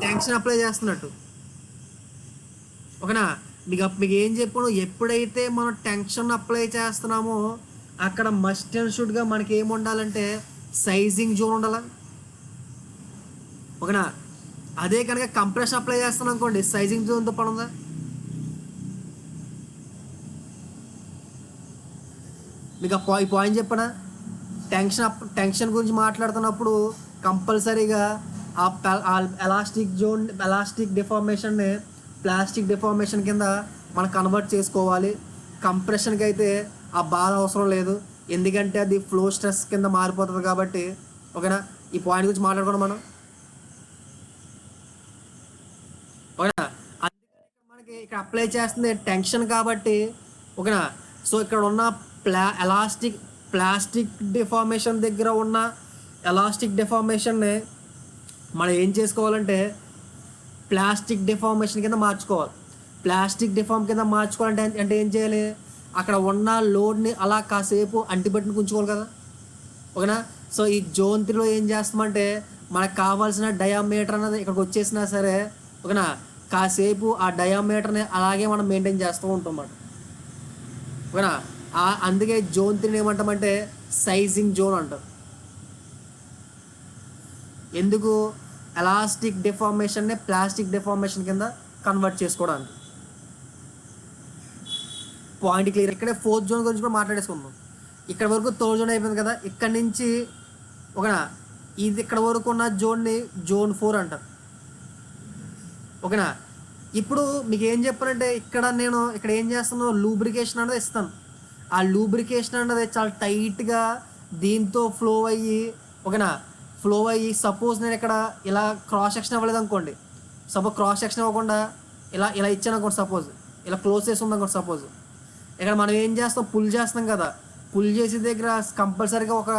టెన్షన్ అప్లై చేస్తున్నట్టు. ఓకేనా? మీకు ఏం చెప్పాను, ఎప్పుడైతే మనం టెన్షన్ అప్లై చేస్తున్నామో అక్కడ మస్ట్ అండ్ షుడ్గా మనకి ఏమి ఉండాలంటే సైజింగ్ జోన్ ఉండాలి. ఓకేనా? అదే కనుక కంప్రెషన్ అప్లై చేస్తున్నాం అనుకోండి, సైజింగ్ జోన్తో పని ఉందా? మీకు ఈ పాయింట్ చెప్పనా? టెన్షన్ గురించి మాట్లాడుతున్నప్పుడు కంపల్సరీగా ఆ ఎలాస్టిక్ డిఫార్మేషన్ని ప్లాస్టిక్ డిఫార్మేషన్ కింద మనం కన్వర్ట్ చేసుకోవాలి. కంప్రెషన్కి అయితే ఆ బాధ అవసరం లేదు, ఎందుకంటే అది ఫ్లో స్ట్రెస్ కింద మారిపోతుంది కాబట్టి. ఓకేనా? ఈ పాయింట్ గురించి మాట్లాడుకున్నాం మనం. ఓకేనా? అందుకని మనకి ఇక్కడ అప్లై చేస్తుంది టెన్షన్ కాబట్టి. ఓకేనా? సో ఇక్కడ ఉన్న ప్లాస్టిక్ డిఫార్మేషన్ దగ్గర ఉన్న ఎలాస్టిక్ డిఫార్మేషన్ని మనం ఏం చేసుకోవాలంటే ప్లాస్టిక్ డిఫార్మేషన్ కింద మార్చుకోవాలి. ప్లాస్టిక్ డిఫార్మ్ కింద మార్చుకోవాలంటే అంటే ఏం చేయాలి? అక్కడ ఉన్న లోడ్ని అలా కాసేపు అంటిపెట్టుని ఉంచుకోవాలి కదా. ఓకేనా? సో ఈ జోన్ 3లో ఏం చేస్తామంటే మనకు కావాల్సిన డయామీటర్ అనేది ఇక్కడికి వచ్చేసినా సరే, ఓకేనా, కాసేపు ఆ డయామీటర్ని అలాగే మనం మెయింటైన్ చేస్తూ ఉంటాం అన్నమాట. ఓకేనా? అందుకే జోన్ 3 ఏమంటామంటే సైజింగ్ జోన్ అంటారు. ఎందుకు? ఎలాస్టిక్ డిఫార్మేషన్ని ప్లాస్టిక్ డిఫార్మేషన్ కింద కన్వర్ట్ చేసుకోవడానికి. Point clear? ఇక్కడే 4th జోన్ గురించి కూడా మాట్లాడేసుకుందాం. ఇక్కడ వరకు 3rd జోన్ అయిపోయింది కదా. ఇక్కడ నుంచి ఓకేనా, ఇది ఇక్కడ వరకు ఉన్న జోన్ని జోన్ 4 అంటారు. ఓకేనా? ఇప్పుడు మీకు ఏం చెప్పాలంటే నేను ఇక్కడ ఏం చేస్తాను, లూబ్రికేషన్ అనేది ఇస్తాను. ఆ లూబ్రికేషన్ అనేది చాలా టైట్గా దీంతో ఫ్లో అయ్యి, ఓకేనా, ఫ్లో అయ్యి సపోజ్ నేను ఇక్కడ ఇలా క్రాస్ సెక్షన్ అవ్వలేదు అనుకోండి, సపోజ్ క్రాస్ సెక్షన్ అవ్వకుండా ఇలా ఇలా ఇచ్చాను అనుకోండి, సపోజ్ ఇలా క్లోజ్ చేసి ఉంది అనుకోండి, సపోజ్ ఇక్కడ మనం ఏం చేస్తాం, పుల్ చేస్తాం కదా. పుల్ చేసే దగ్గర కంపల్సరీగా ఒక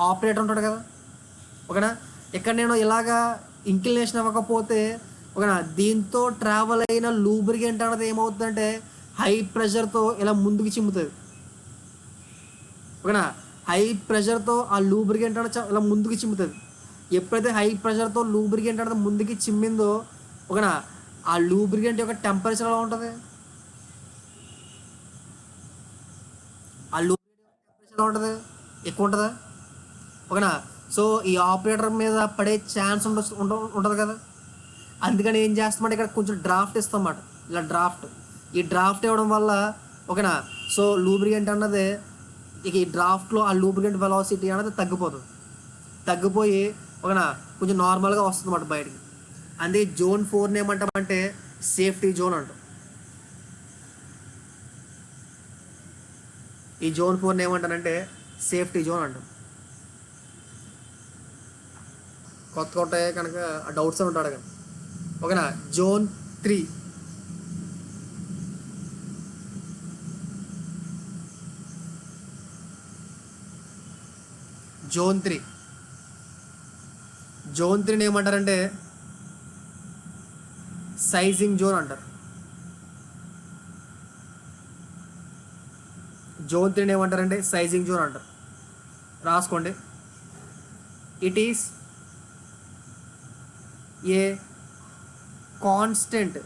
ఆపరేటర్ ఉంటాడు కదా. ఓకేనా? ఇక్కడ నేను ఇలాగా ఇంక్లినేషన్ అవ్వకపోతే, ఓకేనా, దీంతో ట్రావెల్ అయిన లూబ్రికెంట్ అనేది ఏమవుతుందంటే హై ప్రెషర్తో ఇలా ముందుకు చిమ్ముతుంది. ఓకేనా? హై ప్రెషర్తో ఆ లూబ్రికెంట్ అనేది ఇలా ముందుకు చిమ్ముతుంది. ఎప్పుడైతే హై ప్రెషర్తో లూబ్రికెంట్ అనేది ముందుకి చిమ్మిందో, ఓకేనా, ఆ లూబ్రికెంట్ యొక్క టెంపరేచర్ ఎలా ఉంటుంది? ఆ లూబ్రికెంట్ టెంపరేచర్ ఎలా ఉంటుంది? ఎక్కువ ఉంటుందా? ఓకేనా? సో ఈ ఆపరేటర్ మీద పడే ఛాన్స్ ఉంటుంది కదా. అందుకని ఏం చేస్తామంటే ఇక్కడ కొంచెం డ్రాఫ్ట్ ఇస్తాం అన్నమాట. ఇలా ఈ డ్రాఫ్ట్ ఇవ్వడం వల్ల, ఓకేనా, సో లూబ్రికెంట్ అన్నది ఇక ఈ డ్రాఫ్ట్లో ఆ లూబ్రికెంట్ వెలాసిటీ అనేది తగ్గిపోయి, ఓకేనా, కొంచెం నార్మల్గా వస్తుంది అన్నమాట బయటికి. అందుకే జోన్ 4 ఏమంటామంటే సేఫ్టీ జోన్ అంటాం. ఈ జోన్ 4 ఏమంటానంటే సేఫ్టీ జోన్ అంటాం. కొత్త కనుక డౌట్స్ ఉంటాడు కానీ. ఓకేనా? జోన్ 3. జోన్ 3 ఏమంటారంటే సైజింగ్ జోన్ అంటారు. జోన్ 3 ఏమంటారంటే సైజింగ్ జోన్ అంటారు. రాసుకోండి. It is a constant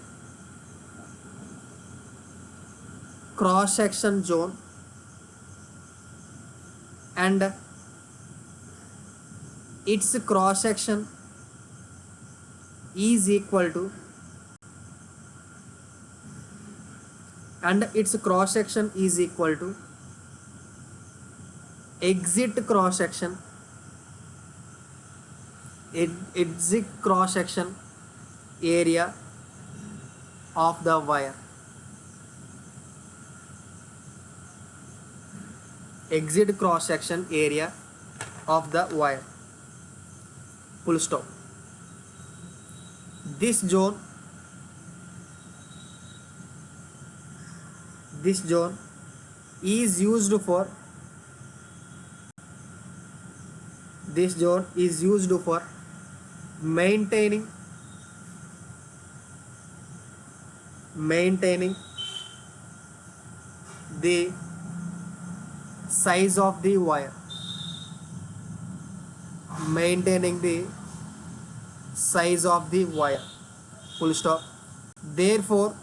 cross section zone and its cross section is equal to exit cross section area of the wire. exit cross section area of the wire. Full stop. This zone is used for maintaining the size of the wire. Maintaining the size of the wire. Full stop. Therefore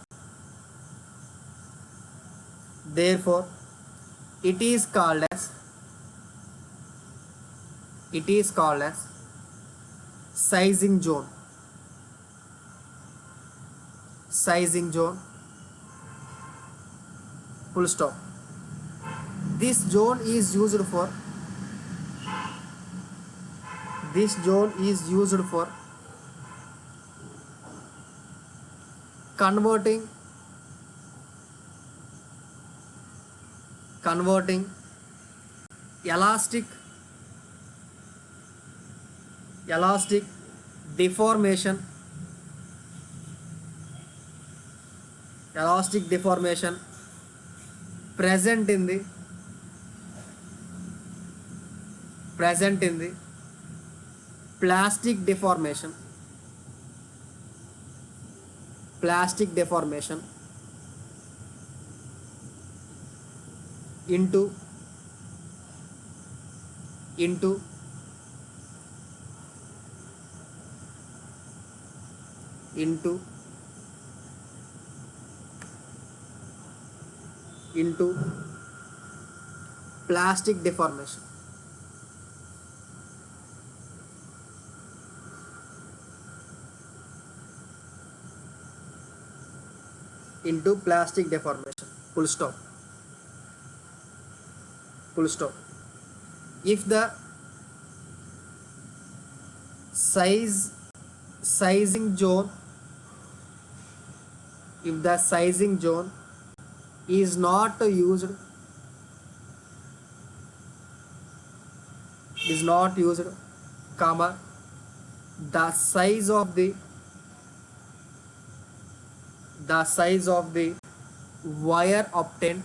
it is called as sizing zone. Full stop. This zone is used for converting elastic deformation present in the plastic deformation into plastic deformation. Full stop. If the sizing zone is not used, comma, the size of the wire obtained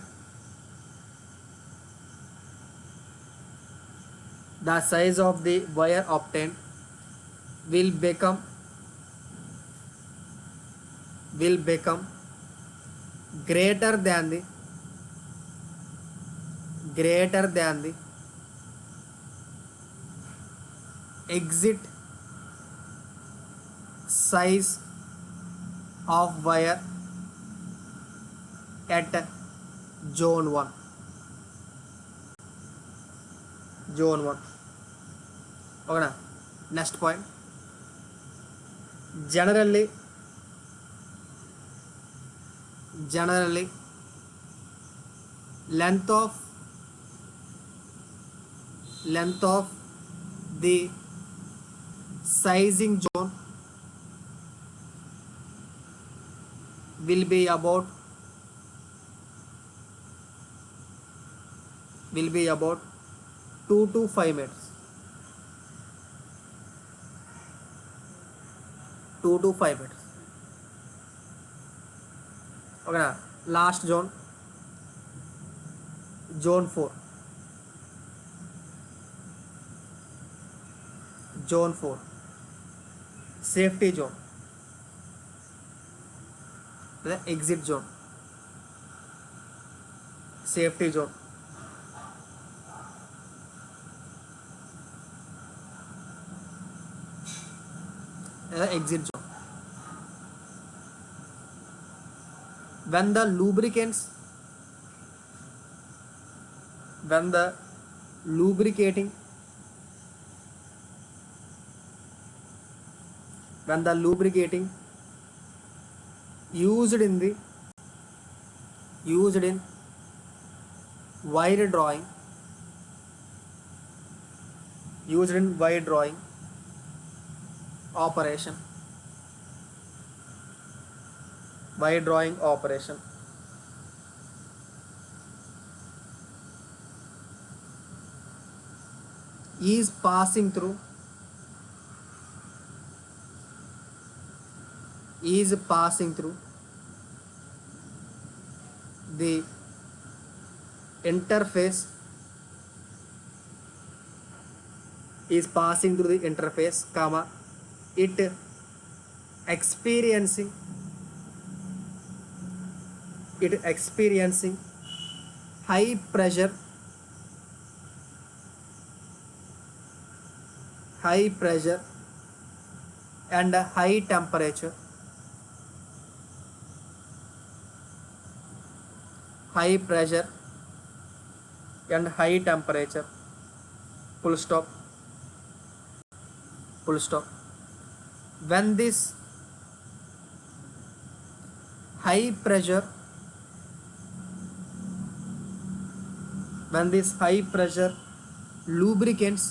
will become greater than the exit size of wire at zone 1. Okay. Next point. Generally length of the sizing zone will be about 2 to 5 meters. 2 to 5 meters. Okay. Last zone, zone 4. Safety zone. The exit zone. Safety zone. Exit zone. When the lubricating used in wire drawing operation, is passing through, is passing through the interface, is passing through the interface, comma, it experiencing, high pressure and high temperature, high pressure and high temperature, full stop. When this high pressure lubricants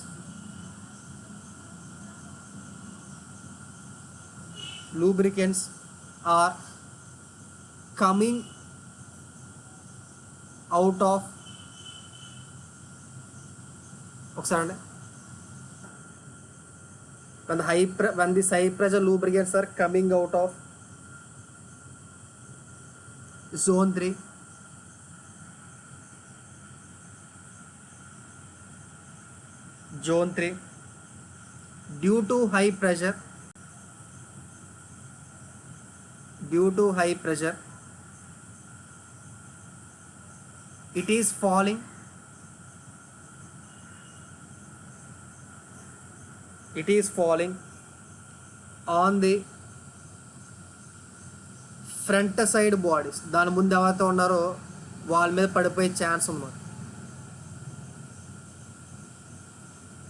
are coming out of, ఒకసారి when these high pressure lubricants are coming out of zone 3, due to high pressure, it is falling on the front side bodies. దాని ముందు ఎవరైతే ఉన్నారో వాళ్ళ మీద పడిపోయే chance ఉంది.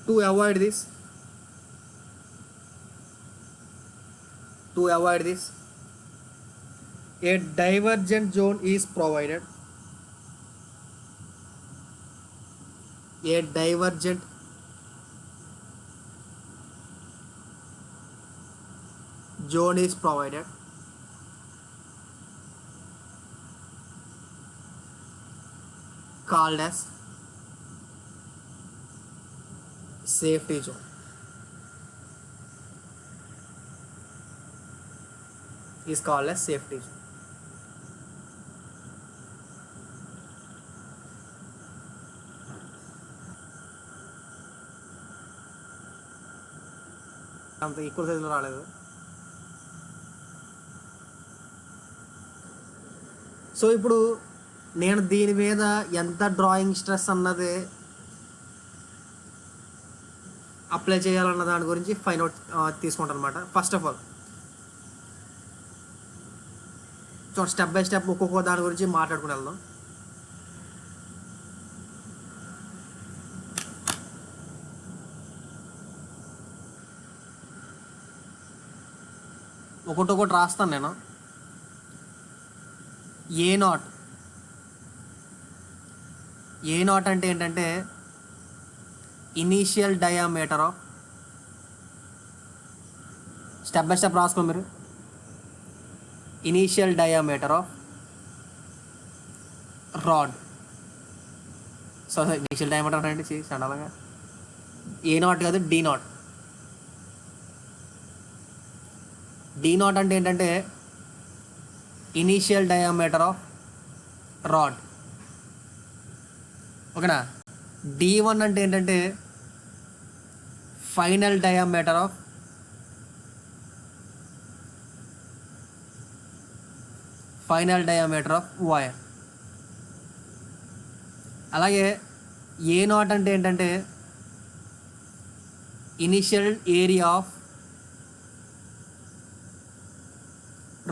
To avoid this A divergent zone is provided. Zone is provided called as safety zone. Is called as safety zone. అంత equal సైజులో రాలేదు. సో ఇప్పుడు నేను దీని మీద ఎంత డ్రాయింగ్ స్ట్రెస్ అన్నది అప్లై చేయాలన్న దాని గురించి ఫైన్ అవుట్ తీసుకుంటాను అనమాట. First of all step by step ఒక్కొక్క దాని గురించి మాట్లాడుకుని వెళ్దాం. ఒకటి రాస్తాను నేను. ఏ నాట్ అంటే ఏంటంటే initial diameter of, step by step రాసుకో మీరు. Initial diameter of rod. So initial diameter అంటే చండాలంగా ఏ నాట్ కాదు, డి నాట్ అంటే ఏంటంటే ఇనీషియల్ డయామీటర్ ఆఫ్ రాడ్. ఓకేనా. D1 అంటే ఏంటంటే ఫైనల్ డయామీటర్ ఆఫ్ వైర్. అలాగే ఏ నాట్ అంటే ఏంటంటే initial area of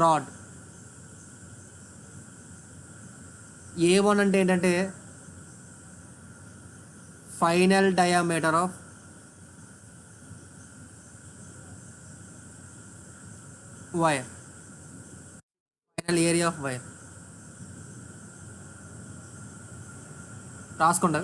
rod. A1 అంటే ఏంటంటే final diameter of wire, final area of wire. రాసుకోండి.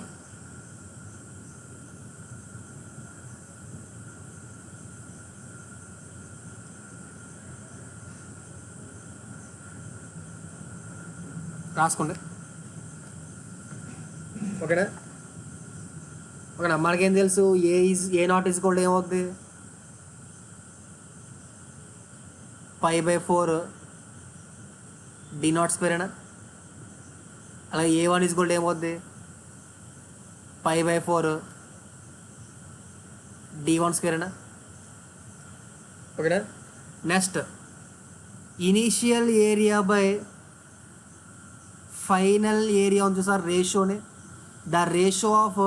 ఓకేనా. ఓకేనా, మనకేం తెలుసు ఏ నాట్ ఈజ్ ఈక్వల్ టు ఏమవుద్ది, π/4 డి నాట్ స్క్వేరేనా. అలాగే A1 ఈజ్ ఈక్వల్ టు ఏమవుద్ది, π/4 D1 స్క్వేరేనా. ఓకేనా, next initial area by final area ఉంది సార్ రేషియోని, the ratio of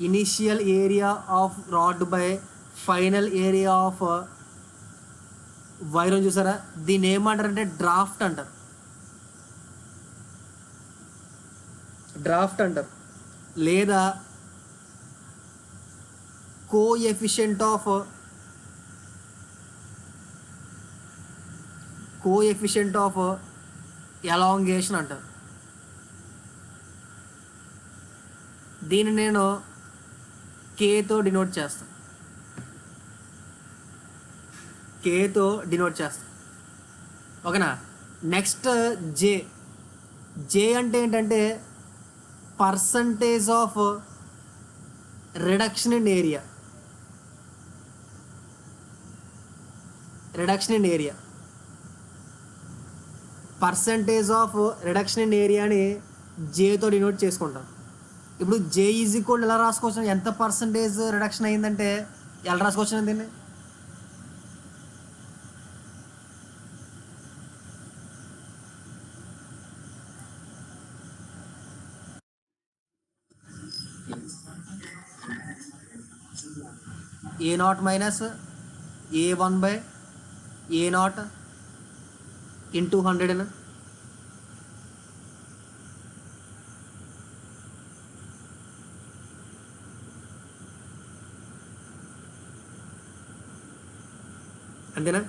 initial area of rod by final area of wire చూసారా, దీన్ని ఏమంటారంటే డ్రాఫ్ట్ అంటారు. డ్రాఫ్ట్ అంటారు, లేదా కోఎఫిషియంట్ ఆఫ్ ఎలాంగేషన్ అంటారు. దీన్ని నేను కేతో డినోట్ చేస్తాను, ఓకేనా. నెక్స్ట్ జే అంటే ఏంటంటే percentage of reduction in area. Percentage of reduction in ఏరియాని జేతో డినోట్ చేసుకుంటాం. ఇప్పుడు జే ఈజ్ ఈక్వల్ ఎలా రాసుకోవచ్చు, ఎంత పర్సంటేజ్ రిడక్షన్ అయిందంటే ఎలా రాసుకోవచ్చు దీన్ని, A0 మైనస్ A1/A0 ఇంటూ 100. అంతేనా.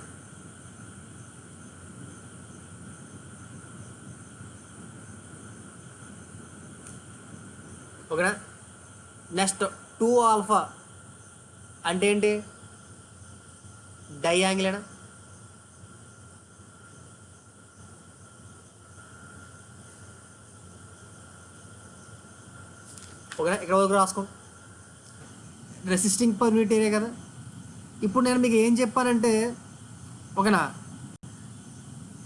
ఓకేనా, నెక్స్ట్ 2α అంటే ఏంటి, డైయాంగిలేనా. ఓకేనా, ఇక్కడ వరకు రాసుకోండి. రెసిస్టింగ్ పర్మిట్ ఏరియా కదా. ఇప్పుడు నేను మీకు ఏం చెప్పానంటే, ఓకేనా,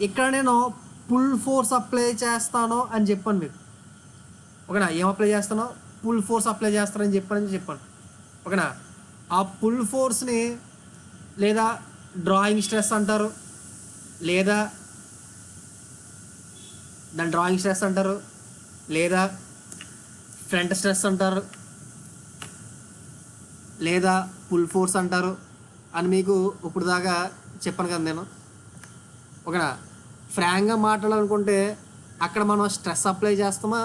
ఇక్కడ నేను పుల్ ఫోర్స్ అప్లై చేస్తాను అని చెప్పాను మీకు. ఓకేనా, ఏం అప్లై చేస్తానో పుల్ ఫోర్స్ అప్లై చేస్తానని చెప్పాను. ఓకేనా, ఆ పుల్ ఫోర్స్ని లేదా డ్రాయింగ్ స్ట్రెస్ అంటారు, లేదా దాని డ్రాయింగ్ స్ట్రెస్ అంటారు, లేదా ఫ్రంట్ స్ట్రెస్ అంటారు, లేదా పుల్ ఫోర్స్ అంటారు అని మీకు ఇప్పుడు దాకా చెప్పాను కదా నేను. ఓకేనా, ఫ్రాంక్గా మాట్లాడాలనుకుంటే అక్కడ మనం స్ట్రెస్ అప్లై చేస్తామా,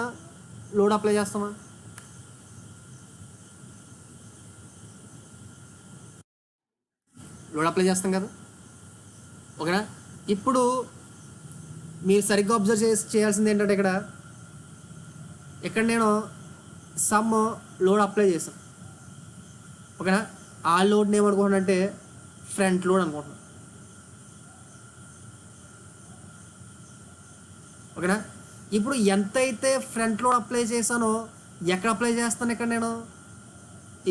లోడ్ అప్లై చేస్తామా, లోడ్ అప్లై చేస్తాం కదా. ఓకేనా, ఇప్పుడు మీరు సరిగ్గా అబ్జర్వ్ చేయాల్సింది ఏంటంటే, ఇక్కడ నేను సమ్ లోడ్ అప్లై చేశాను. ఓకేనా, ఆ లోడ్ని ఏమనుకుంటున్నాను అంటే ఫ్రంట్ లోడ్ అనుకుంటున్నాను. ఓకేనా, ఇప్పుడు ఎంతైతే ఫ్రంట్ లోడ్ అప్లై చేశానో ఎక్కడ అప్లై చేస్తాను, ఇక్కడ నేను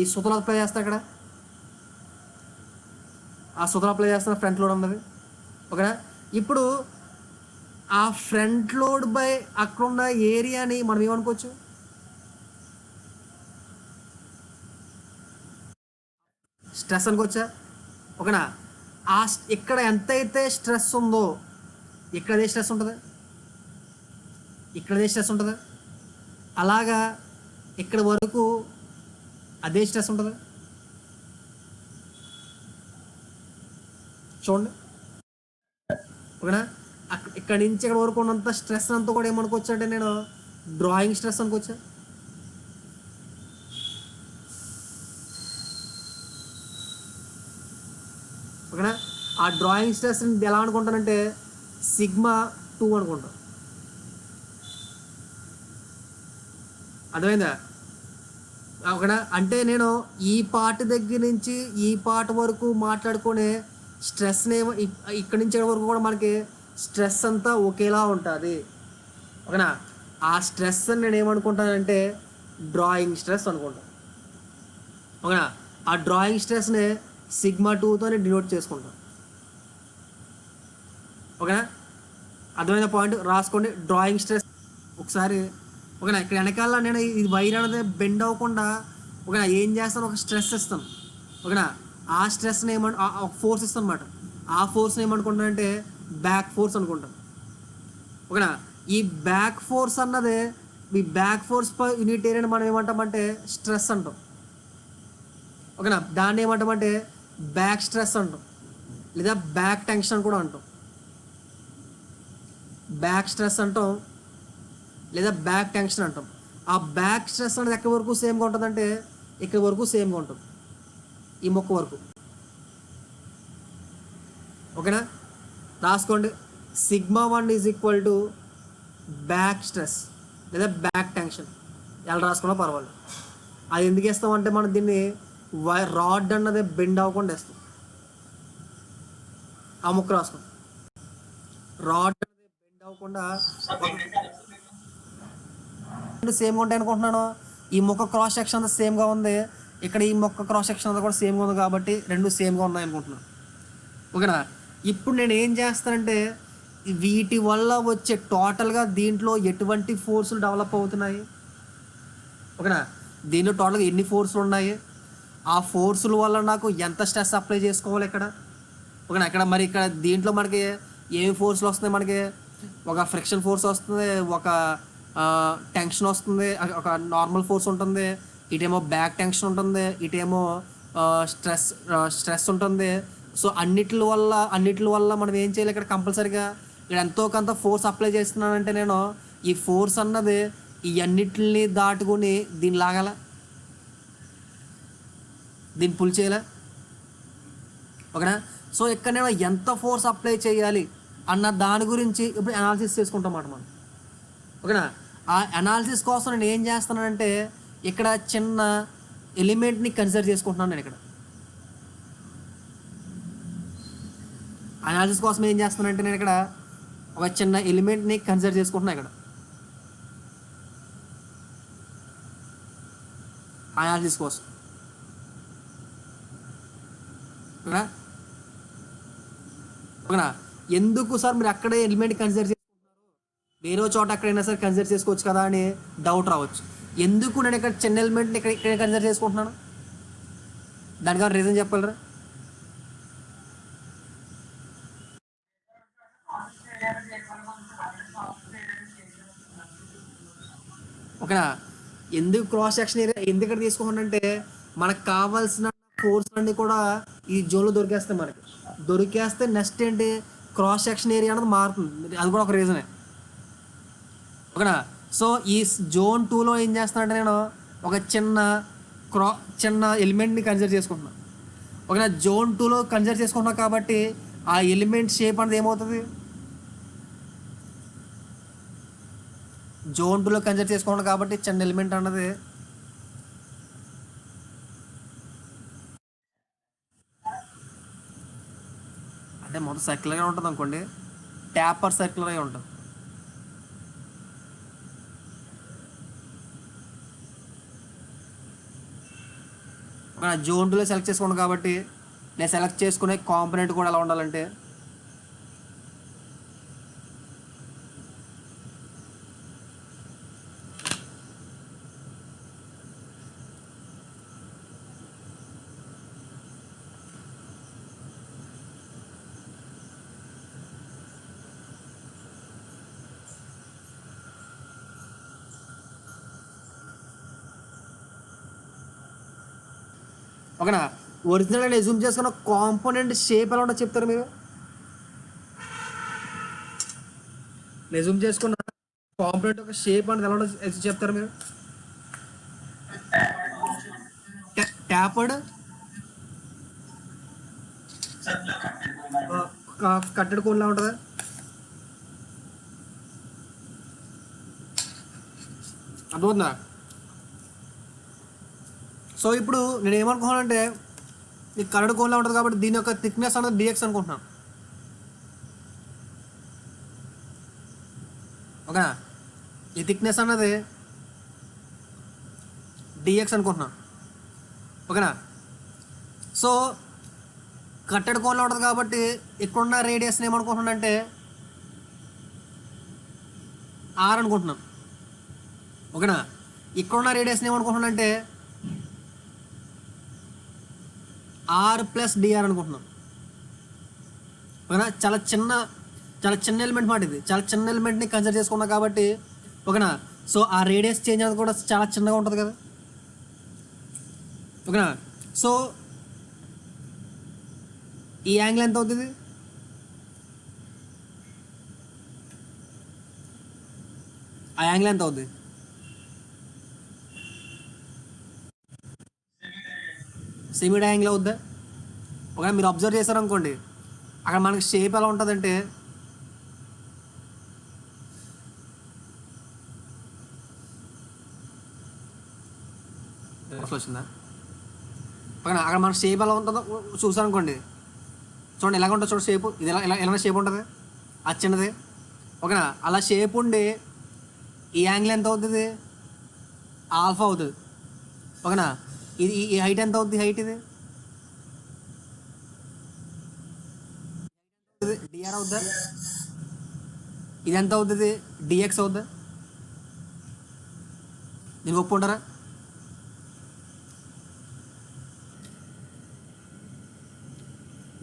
ఈ సూత్రం అప్లై చేస్తాను. ఇక్కడ ఆ సూత్రం అప్లై చేస్తాను, ఫ్రంట్ లోడ్ అన్నది. ఓకేనా, ఇప్పుడు ఆ ఫ్రంట్ లోడ్ బై అక్కడున్న ఏరియాని మనం ఏమనుకోవచ్చు, స్ట్రెస్ అనుకోవచ్చా. ఓకేనా, ఇక్కడ ఎంతైతే స్ట్రెస్ ఉందో ఇక్కడ అదే స్ట్రెస్ ఉంటుంది, అలాగా ఇక్కడ వరకు అదే స్ట్రెస్ ఉంటుంది. చూడండి. ఓకేనా, ఇక్కడ నుంచి ఇక్కడ వరకు ఉన్నంత స్ట్రెస్ అంతా కూడా ఏమనుకోవచ్చు అంటే నేను డ్రాయింగ్ స్ట్రెస్ అనుకోవచ్చా. ఓకేనా, ఆ డ్రాయింగ్ స్ట్రెస్ ఎలా అనుకుంటానంటే σ2 అనుకుంటాను. అర్థమైందా. ఓకేనా, అంటే నేను ఈ పార్ట్ దగ్గర నుంచి ఈ పార్ట్ వరకు మాట్లాడుకునే స్ట్రెస్ని ఇక్కడి నుంచి వరకు కూడా మనకి స్ట్రెస్ అంతా ఒకేలా ఉంటుంది. ఓకేనా, ఆ స్ట్రెస్ నేను ఏమనుకుంటానంటే డ్రాయింగ్ స్ట్రెస్ అనుకుంటాను. ఓకేనా. ఆ డ్రాయింగ్ స్ట్రెస్ని సిగ్మా 2తోనే డినోట్ చేసుకుంటాం. ఓకేనా, అర్థమైన పాయింట్ రాసుకోండి. డ్రాయింగ్ స్ట్రెస్ ఒకసారి. ఓకేనా, ఇక్కడ వెనకాల నేను ఇది వైర్ అనేది బెండ్ అవ్వకుండా ఓకేనా ఏం చేస్తాను, ఒక స్ట్రెస్ ఇస్తాను. ఓకేనా, ఆ స్ట్రెస్ని ఒక ఫోర్స్ ఇస్తాను అనమాట. ఆ ఫోర్స్ని ఏమనుకుంటానంటే బ్యాక్ ఫోర్స్ అనుకుంటాను. ఓకేనా, ఈ బ్యాక్ ఫోర్స్ అన్నదే ఈ బ్యాక్ ఫోర్స్ పర్ యూనిట్ ఏరియాని మనం ఏమంటామంటే స్ట్రెస్ అంటాం. ఓకేనా, దాన్ని ఏమంటామంటే బ్యాక్ స్ట్రెస్ అంటాం, లేదా బ్యాక్ టెన్షన్ కూడా అంటాం. బ్యాక్ స్ట్రెస్ అంటాం లేదా బ్యాక్ టెన్షన్ అంటాం. ఆ బ్యాక్ స్ట్రెస్ అనేది ఎక్కడి వరకు సేమ్గా ఉంటుందంటే ఇక్కడి వరకు సేమ్గా ఉంటుంది, ఈ మొక్క వరకు. ఓకేనా, రాసుకోండి. Sigma 1 is equal to back stress లేదా బ్యాక్ టెన్షన్. ఎలా రాసుకున్నా పర్వాలేదు. అది ఎందుకు వేస్తామంటే మనం దీన్ని రాడ్ అన్నది బెండ్ అవ్వకుండా వేస్తాం. ఆ ముక్క రాసుకోండి. రాడ్ అనేది బెండ్ అవ్వకుండా రెండు సేమ్గా ఉంటాయి అనుకుంటున్నాను. ఈ మొక్క క్రాస్ సెక్షన్ అంతా సేమ్గా ఉంది, ఇక్కడ ఈ మొక్క క్రాస్ సెక్షన్ అంతా కూడా సేమ్గా ఉంది, కాబట్టి రెండు సేమ్గా ఉన్నాయి అనుకుంటున్నాను. ఓకేనా, ఇప్పుడు నేను ఏం చేస్తానంటే వీటి వల్ల వచ్చే టోటల్గా దీంట్లో ఎటువంటి ఫోర్సులు డెవలప్ అవుతున్నాయి. ఓకేనా, దీంట్లో టోటల్గా ఎన్ని ఫోర్సులు ఉన్నాయి, ఆ ఫోర్సుల వల్ల నాకు ఎంత స్ట్రెస్ అప్లై చేసుకోవాలి ఇక్కడ. ఓకేనా, ఇక్కడ మరి ఇక్కడ దీంట్లో మనకి ఏమి ఫోర్సులు వస్తున్నాయి, మనకి ఒక ఫ్రిక్షన్ ఫోర్స్ వస్తుంది, ఒక టెన్షన్ వస్తుంది, ఒక నార్మల్ ఫోర్స్ ఉంటుంది, ఇటేమో బ్యాక్ టెన్షన్ ఉంటుంది, ఇటేమో స్ట్రెస్ స్ట్రెస్ ఉంటుంది. సో అన్నిటి వల్ల మనం ఏం చేయాలి, ఇక్కడ కంపల్సరీగా ఇక్కడ ఎంతో కొంత ఫోర్స్ అప్లై చేస్తున్నానంటే నేను ఈ ఫోర్స్ అన్నది ఈ అన్నిటిని దాటుకుని దీన్ని లాగాల, దీన్ని పుల్ చేయాల. ఓకేనా, సో ఇక్కడ నేను ఎంత ఫోర్స్ అప్లై చేయాలి అన్న దాని గురించి ఇప్పుడు అనాలిసిస్ చేసుకుంటాం అన్నమాట మనం. ఓకేనా, ఆ అనాలిసిస్ కోసం నేను ఏం చేస్తున్నానంటే ఇక్కడ చిన్న ఎలిమెంట్ని కన్సిడర్ చేసుకుంటున్నాను. నేను ఇక్కడ అనాలిసిస్ కోసం ఏం చేస్తున్నానంటే నేను ఇక్కడ ఒక చిన్న ఎలిమెంట్ని కన్సిడర్ చేసుకుంటున్నాను ఇక్కడ అనాలిసిస్ కోసం. ఓకేనా, ఓకేనా, ఎందుకు సార్ మీరు అక్కడే ఎలిమెంట్ కన్సిడర్ చేసుకుంటున్నారు, వేరే చోట ఎక్కడైనా సరే కన్సిడర్ చేసుకోవచ్చు కదా అని డౌట్ రావచ్చు. ఎందుకు నేను ఇక్కడ చిన్న ఎలిమెంట్ని ఇక్కడ కన్సిడర్ చేసుకుంటున్నాను, దానికి రీజన్ చెప్పగలరా? ఓకేనా, ఎందుకు క్రాస్ సెక్షన్ ఏరియా ఎందుకు ఇక్కడ తీసుకుంటానంటే మనకు కావాల్సిన ఫోర్స్ అన్నీ కూడా ఈ జోన్లో దొరికేస్తాయి. మనకి దొరికేస్తే నెక్స్ట్ ఏంటి, క్రాస్ సెక్షన్ ఏరియా అనేది మారుతుంది, అది కూడా ఒక రీజనే. ఓకేనా, సో ఈ జోన్ 2లో ఏం చేస్తానంటే నేను ఒక చిన్న ఎలిమెంట్ని కన్సిడర్ చేసుకుంటున్నాను. ఓకేనా, జోన్ 2లో కన్సిడర్ చేసుకుంటున్నాను కాబట్టి ఆ ఎలిమెంట్ షేప్ అనేది ఏమవుతుంది, జోన్ 2లో కన్సిడర్ చేసుకున్నాను కాబట్టి చిన్న ఎలిమెంట్ అన్నది అంటే మొత్తం సర్కిల్గా ఉంటుంది అనుకోండి, ట్యాపర్ సర్కిల్గా ఉంటుంది. జోన్ 2లో సెలెక్ట్ చేసుకున్నాను కాబట్టి నేను సెలెక్ట్ చేసుకునే కాంపోనెంట్ కూడా ఎలా ఉండాలంటే ఓకేనా, ఒరిజినల్ అని అజ్యూమ్ చేసుకున్న కాంపోనెంట్ షేప్ ఎలా ఉంటుందో చెప్తారు మీరు. అజ్యూమ్ చేసుకున్న కాంపోనెంట్ ఒక షేప్ అనేది ఎలా ఉంటుందో చెప్తారు మీరు. ట్యాపర్డ్ కట్టెడ్ కోన్లా ఉంటుందా? అర్థమవుతుందా? సో ఇప్పుడు నేను ఏమనుకున్నానంటే ఈ కట్టెడ్ కోన్లా ఉంటుంది కాబట్టి దీని యొక్క థిక్నెస్ అనేది డిఎక్స్ అనుకుంటున్నాను. ఓకేనా, ఈ థిక్నెస్ అన్నది డిఎక్స్ అనుకుంటున్నాను. ఓకేనా. సో కట్టెడ్ కోన్లో ఉంటుంది కాబట్టి ఇక్కడున్న రేడియస్ని ఏమనుకుంటున్నానంటే ఆర్ అనుకుంటున్నాను. ఓకేనా. ఇక్కడున్న రేడియస్ని ఏమనుకుంటున్నానంటే ఆర్ ప్లస్ డిఆర్ అనుకుంటున్నాను. ఓకేనా. చాలా చిన్న ఎలిమెంట్ మాట ఇది. చాలా చిన్న ఎలిమెంట్ని కన్సిడర్ చేసుకున్నా కాబట్టి ఓకేనా. సో ఆ రేడియస్ చేంజ్ అనేది కూడా చాలా చిన్నగా ఉంటుంది కదా. ఓకేనా. సో ఈ యాంగిల్ ఎంత అవుతుంది? ఆ యాంగిల్ ఎంత అవుతుంది? సెమీ యాంగిల్ అవుద్దా? ఒకవేళ మీరు అబ్జర్వ్ చేశారనుకోండి, అక్కడ మనకి షేప్ ఎలా ఉంటుందంటే వచ్చిందా? ఓకేనా. అక్కడ మన షేప్ ఎలా ఉంటుందో చూసారనుకోండి, చూడండి ఎలాగ ఉంటుంది చూడండి షేప్. ఇది ఎలా షేప్ ఉంటుంది? అది చిన్నది. ఓకేనా. అలా షేప్ ఉండి ఈ యాంగిల్ ఎంత అవుతుంది? ఆల్ఫా అవుతుంది. ఓకేనా. ఇది ఈ హైట్ ఎంత అవుతుంది? హైట్ ఇది డిఆర్ అవుద్దా? ఇది ఎంత అవుతుంది? డిఎక్స్ అవుద్దా? నేను ఒప్పుకుంటారా?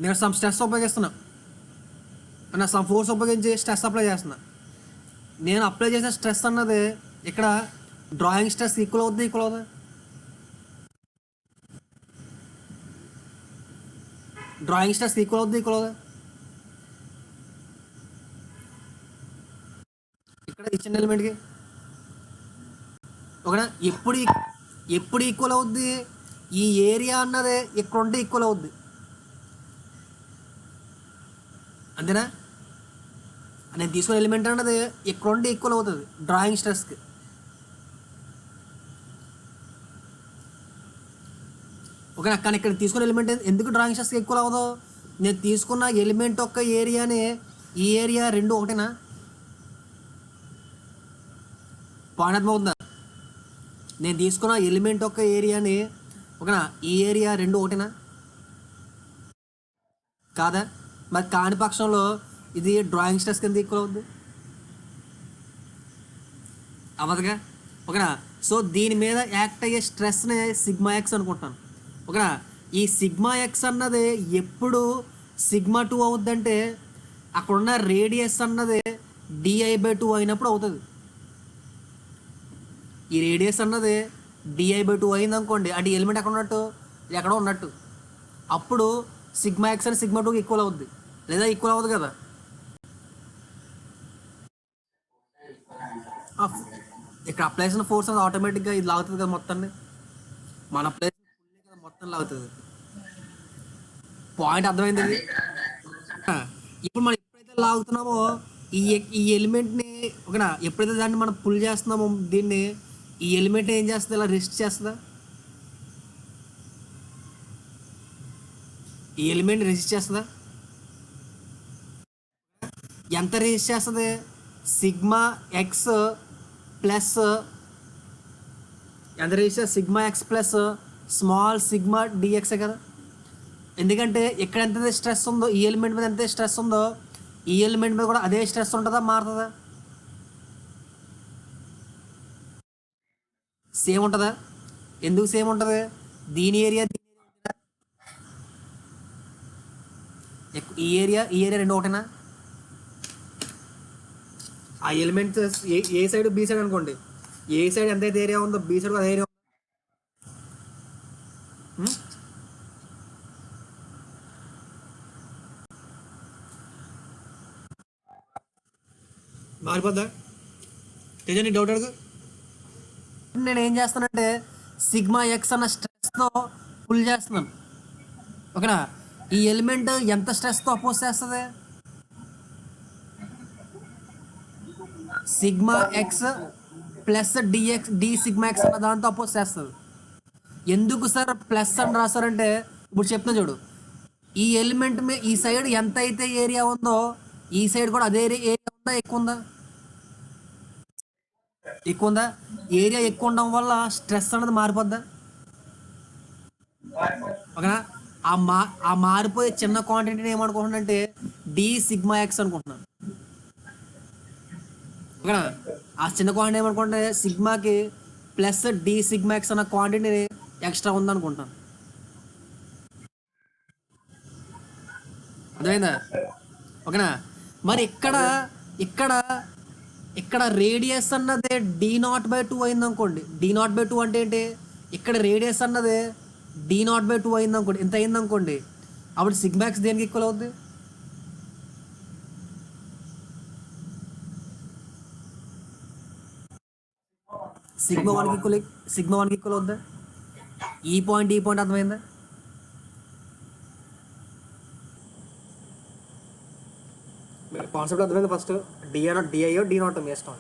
నేను సమ్ స్ట్రెస్ ఉపయోగిస్తున్నా, నా సమ్ ఫోర్స్ ఉపయోగించి స్ట్రెస్ అప్లై చేస్తున్నా. నేను అప్లై చేసిన స్ట్రెస్ అన్నది ఇక్కడ డ్రాయింగ్ స్ట్రెస్ ఈక్వల్ అవుతుంది. డ్రాయింగ్ స్ట్రెస్ ఈక్వల్ అవుతుంది. ఇక్కడ ఇచ్చిన ఎలిమెంట్కి ఓకేనా. ఎప్పుడు ఈక్వల్ అవుద్ది? ఈ ఏరియా అన్నది ఇక్కడ ఉంటే ఈక్వల్ అవుద్ది. అంతేనా. నేను తీసుకునే ఎలిమెంట్ అన్నది ఇక్కడ ఉంటే ఈక్వల్ అవుతుంది డ్రాయింగ్ స్ట్రెస్కి. ఓకేనా. కానీ ఇక్కడ తీసుకున్న ఎలిమెంట్ ఎందుకు డ్రాయింగ్ స్ట్రెస్కి ఈక్వల్ అవ్వదు? నేను తీసుకున్న ఎలిమెంట్ యొక్క ఏరియాని ఈ ఏరియా రెండు ఒకటేనా? పాయింట్ అర్థమవుతుందా? నేను తీసుకున్న ఎలిమెంట్ యొక్క ఏరియాని ఓకేనా, ఈ ఏరియా రెండు ఒకటేనా? కాదా. మరి కాని పక్షంలో ఇది డ్రాయింగ్ స్ట్రెస్ కింద ఈక్వల్ అవుద్ది అవ్వదుగా. ఓకేనా. సో దీని మీద యాక్ట్ అయ్యే స్ట్రెస్ని సిగ్మా ఎక్స్ అనుకుంటాను. ఓకేనా. ఈ సిగ్మా ఎక్స్ అన్నది ఎప్పుడు సిగ్మా 2 అవుద్దంటే అక్కడున్న రేడియస్ అన్నది di/2 అయినప్పుడు అవుతుంది. ఈ రేడియస్ అన్నది di/2 అయింది అనుకోండి, అంటే ఎలిమెంట్ ఎక్కడ ఉన్నట్టు? ఎక్కడో ఉన్నట్టు. అప్పుడు సిగ్మా ఎక్స్ అని సిగ్మా 2కి ఈక్వల్ అవుద్ది, లేదా ఈక్వల్ అవ్వదు కదా. ఇక్కడ అప్లై చేసిన ఫోర్స్ అనేది ఆటోమేటిక్గా ఇది లాగుతుంది కదా మొత్తాన్ని. మన ప్లేస్ కదా మొత్తం లాగుతుంది. పాయింట్ అర్థమైంది ఇది. ఇప్పుడు మనం ఎప్పుడైతే లాగుతున్నామో ఈ ఈ ఎలిమెంట్ని ఓకేనా, ఎప్పుడైతే దాన్ని మనం పుల్ చేస్తున్నామో దీన్ని, ఈ ఎలిమెంట్ ఏం చేస్తుంది? ఇలా రెస్ట్ చేస్తుందా? ఈ ఎలిమెంట్ రెసిస్ట్ చేస్తుందా? ఎంత రెసిస్ట్ చేస్తుంది? సిగ్మా ఎక్స్ ప్లస్ ఎంత resist? Sigma x plus small sigma డిఎక్సే కదా. ఎందుకంటే ఇక్కడ ఎంత స్ట్రెస్ ఉందో, ఈ ఎలిమెంట్ మీద ఎంత స్ట్రెస్ ఉందో ఈ ఎలిమెంట్ మీద కూడా అదే స్ట్రెస్ ఉంటుందా, మారుతుందా? సేమ్ ఉంటుందా? ఎందుకు సేమ్ ఉంటుంది? దీని ఏరియా ఈ ఏరియా రెండు ఒకటేనా? ఆ ఎలిమెంట్ ఏ సైడ్ బి సైడ్ అనుకోండి, ఏ సైడ్ ఎంతైతే ఏరియా ఉందో బి సైడ్ అదే ఏరియా మారిపోద్దా? తెలియని డౌట్ అడుగు. నేను ఏం చేస్తానంటే సిగ్మా ఎక్స్ అన్న స్ట్రెస్తో పుల్ చేస్తున్నాను. ఓకేనా. ఈ ఎలిమెంట్ ఎంత స్ట్రెస్తో అపోజ్ చేస్తుంది? Sigma x plus d sigma x అన్న దాంతో అపోజ్ చేస్తుంది. ఎందుకు సార్ ప్లస్ అని రాస్తారంటే ఇప్పుడు చెప్తున్నా చూడు, ఈ ఎలిమెంట్ మీ ఈ సైడ్ ఎంత అయితే ఏరియా ఉందో ఈ సైడ్ కూడా అదే ఏరియా ఉందా? ఎక్కువ ఉందా? ఏరియా ఎక్కువ ఉండడం వల్ల స్ట్రెస్ అనేది మారిపోద్దా? ఓకేనా. ఆ మా ఆ మారిపోయే చిన్న క్వాంటిటీని ఏమనుకుంటున్నానంటే డి సిగ్మా ఎక్స్ అనుకుంటున్నాను. ఓకేనా. ఆ చిన్న క్వాంటిటీ ఏమనుకుంటే సిగ్మాకి ప్లస్ డి సిగ్మా ఎక్స్ అన్న క్వాంటిటీ ఎక్స్ట్రా ఉందనుకుంటాను. అర్థమైందా? ఓకేనా. మరి ఇక్కడ ఇక్కడ ఇక్కడ రేడియస్ అన్నదే D0/2 అయింది అనుకోండి. D0/2 అంటే ఏంటి? ఇక్కడ రేడియస్ అన్నదే D0/2 అయింది అనుకోండి, ఎంత అయింది అనుకోండి, అప్పుడు సిగ్మాక్స్ దేనికి ఈక్వల్ అవుద్ది? సిగ్మా 1కి ఈక్వల్. సిగ్మా 1కి ఈక్వల్ అవుద్దా? ఈ పాయింట్ అర్థమైందా? కాన్సెప్ట్ అర్థమైంది. ఫస్ట్ డిఐఓ D0 మీ ఇష్టం.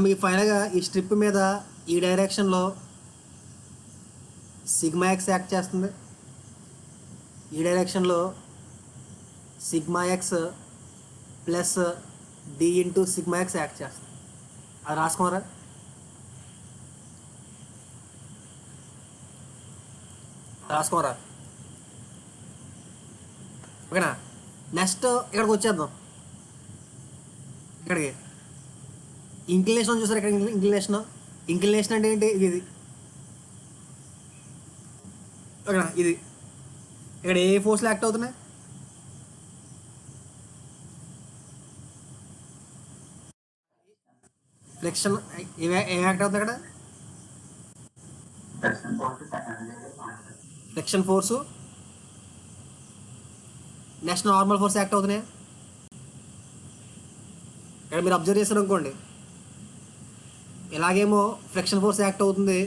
మీకు ఫైనల్గా ఈ స్ట్రిప్ మీద ఈ డైరెక్షన్లో సిగ్మా ఎక్స్ యాక్ట్ చేస్తుంది, ఈ డైరెక్షన్లో sigma x plus d into sigma x act చేస్తుంది. అది రాసుకోరా. రాసుకోరా. ఓకేనా. నెక్స్ట్ ఇక్కడికి వచ్చేద్దాం. ఇక్కడికి ఇంక్లినేషన్ చూసారు. ఇక్కడ ఇంక్లినేషన్ అంటే ఏంటి? ఇది ఓకేనా. ఇది ఇక్కడ ఏ ఫోర్స్లో యాక్ట్ అవుతున్నాయి? ఫ్లెక్షన్. ఏం యాక్ట్ అవుతుంది అక్కడ? Flexion force. Next normal force act అవుతున్నాయి. ఇక్కడ మీరు అబ్జర్వ్ చేస్తారు అనుకోండి, ఇలాగేమో ఫ్రిక్షన్ ఫోర్స్ యాక్ట్ అవుతుంది,